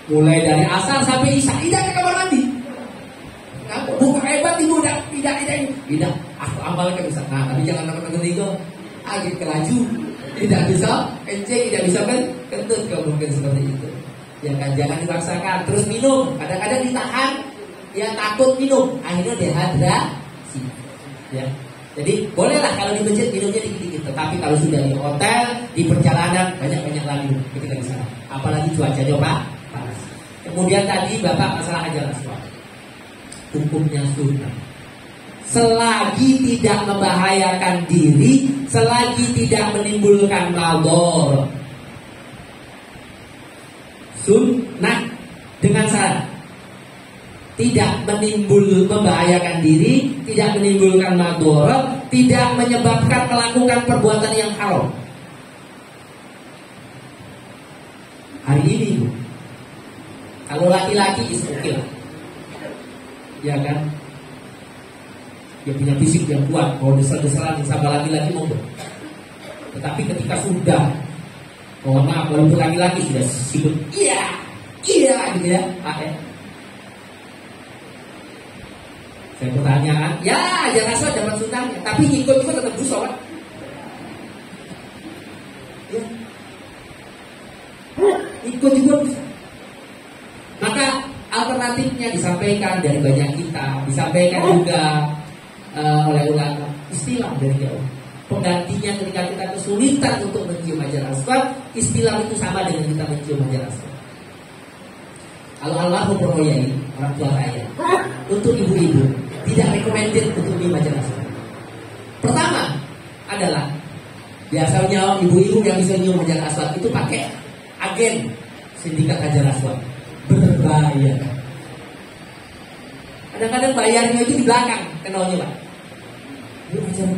Mulai dari asar sampai isya tidak ke kamar mandi. Nah, bukan hebat ibu tidak Tidak, aku amalkan Ustaz. Nah, tapi jangan takut-takut itu. Agak kelaju, tidak bisa kencing, tidak bisa kentut kalau mungkin seperti itu. Ya kan, jangan dipaksakan. Terus minum, kadang-kadang ditahan, ya takut minum, akhirnya dehidrasi. Ya, jadi bolehlah kalau di masjid minumnya dikit-dikit. Tetapi kalau sudah di hotel, di perjalanan banyak-banyak lagi ketika di sana. Apalagi cuacanya panas. Kemudian tadi Bapak masalah hajar aswad, hukumnya sunnah. Selagi tidak membahayakan diri, selagi tidak menimbulkan mador, sunnah dengan syarat tidak membahayakan diri, tidak menimbulkan mador, tidak menyebabkan melakukan perbuatan yang haram. Hari ini, kalau laki-laki is-okay, ya kan? Dia punya fisik yang kuat, mau desal-desalan sama laki-laki mau. Tetapi ketika sudah, mohon maaf, kalau untuk laki-laki sudah sibuk, iya gitu ya, Pak ya. Saya pertanyaan, ya jangan asal dapat sunnahnya, tapi ngikut juga tetap sholat. Ya. Ikut juga bisa. Maka alternatifnya disampaikan dari banyak kita, disampaikan juga oleh ulama, istilah dari jauh. Penggantinya ketika kita kesulitan untuk mencium hajar aswad, istilah itu sama dengan kita mencium hajar aswad. Kalau almarhum Royai, orang tua saya, untuk ibu-ibu tidak recommended untuk mencium hajar aswad. Pertama adalah biasanya ibu-ibu yang bisa nyium hajar aswad itu pakai agen sindikat hajar aswad, berbahaya. Kadang-kadang bayarnya itu di belakang kenalnya Pak. Dia ajar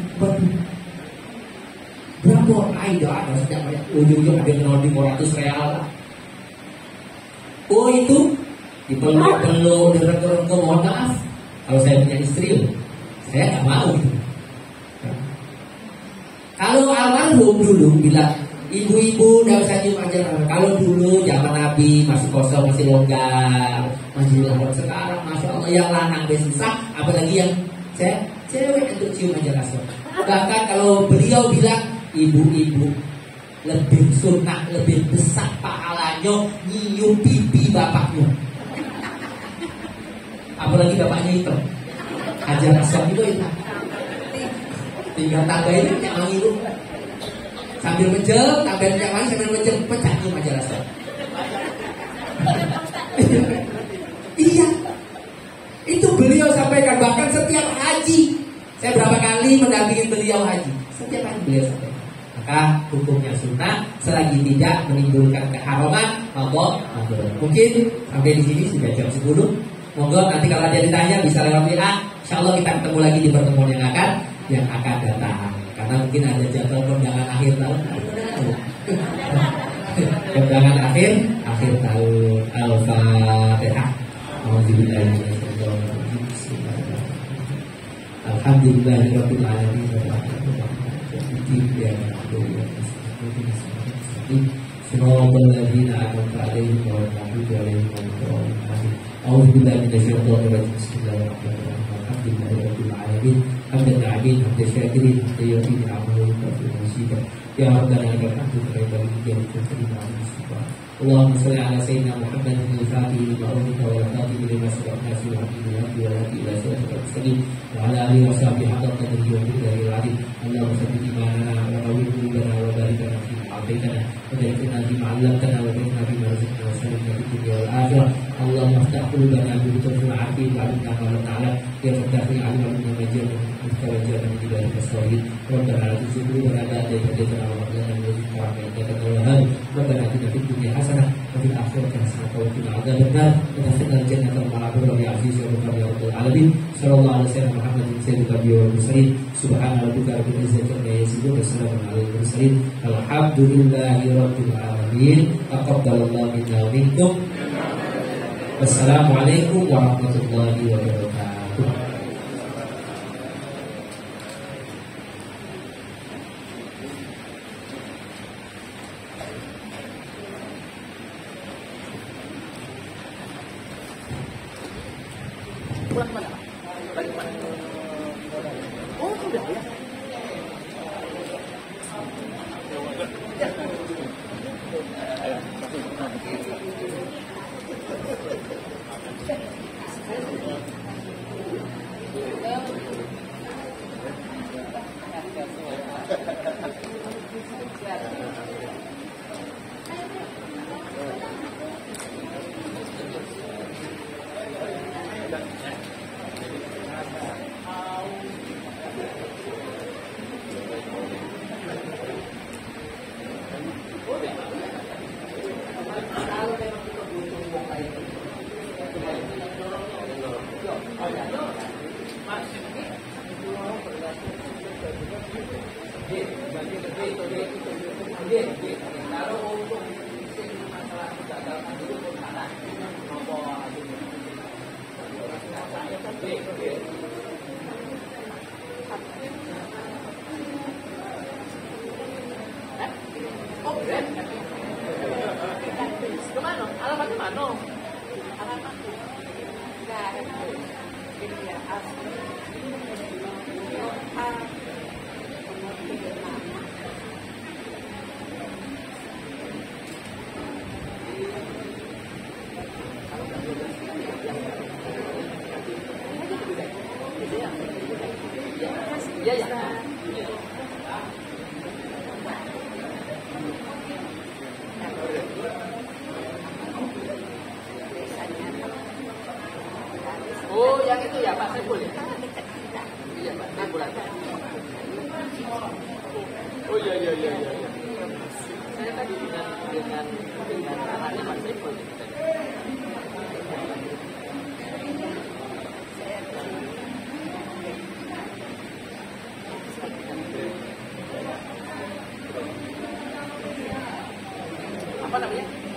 berapa? Ada setiap bayar. Ujung-ujung ada kenal di 400 real lah. Oh itu dipeluk-peluk, direngkuh-rengkuh. Mohon maaf, kalau saya punya istri, saya nggak mau gitu. Kalau almarhum dulu bilang, ibu-ibu nggak usah cium hajar. Kalau dulu zaman Nabi masih kosong, masih longgar, masih lahir. Sekarang masya Allah yang lanang susah, apalagi yang cewek untuk cium hajar aswad. Bahkan kalau beliau bilang ibu-ibu lebih sunnah, lebih besar pahalanya nyium pipi bapaknya. Apalagi bapaknya itu hajar aswad itu tinggal tangga ini yang wangi itu. Sambil menjem, sambil yang wangi sambil menjem, pecah nyium hajar aswad. Iya, itu beliau sampaikan. Bahkan setiap haji, saya berapa kali mendampingi beliau haji, setiap haji beliau sampaikan. Maka hukumnya sunnah selagi tidak menimbulkan keharaman. Mungkin sampai di sini sudah jam 10. Monggo nanti kalau ada ditanya bisa lewat WA. Insyaallah kita ketemu lagi di pertemuan yang akan datang. Karena mungkin ada jadwal kondangan akhir tahun. Kondangan akhir tahun. Al-Fatihah. Alhamdulillahirabbil alamin. Siratal ladzina an'amta 'alaihim ghairil maghdubi 'alaihim waladdallin. A'udzu billahi minasyaitonir rajim. Bismillahirrahmanirrahim. Alhamdulillahirabbil alamin. Hamdan 'alamin, hamdan syakirin, hamdan yu'ti ni'amahu wa yu'ti. Ya Rabbana lakal hamdu kama yanbaghi li jalali. Allahumma shalli ala sayyidina Muhammadin al-Fatih lima ughliqa wal khatimi lima sabaqa nasir al-hadi wa ila siratal mustaqim wa ala alihi wa sahbihi hatta qadrihi wa billahi al-'azim. Allahumma sabbit imanana wa nawwir qulubana wa barik lana fi a'taitana wa dhakkirna bima 'allamtana wa dhikna bima razaqtana wa sallimna fid dunya wal akhirah. Allahumma iftah qulubana bi tawfiqil 'afi wa 'alimna ma la ta'lam ya fattahi 'alimna ma jalla mustawajjana min ibadika as-salihin. Rabbana la tuzigh qulubana ba'da idh hadaytana wa hab lana min ladunka rahmatan innaka antal wahhab. Rabbana atina fid dunya hasanah wa fil akhirati hasanah wa qina adzabannar wa adkhilna al-jannata ma'a abrar ya aziz ya rabbal alamin. Sallallahu alaihi wasallam Muhammadin sayyidil anbiya'i wal mursalin. Subhana rabbika rabbil izzati amma yasifun wa salamun alal mursalin. Alhamdulillahirabbil alamin. Taqabbalallahu minna wa minkum. Wassalamualaikum warahmatullahi wabarakatuh. Pulang kemana? Balik mana? Kalau untuk masalah kegagalan itu gimana? Kemana? Alamatnya mana? Alamatnya nggak ada ini ya asli. Iya ya. Oh, yang itu ya Pak Saiful ya? Iya Pak Saiful. Oh iya. Saya tadi dengan anaknya Pak Saiful. Apa namanya?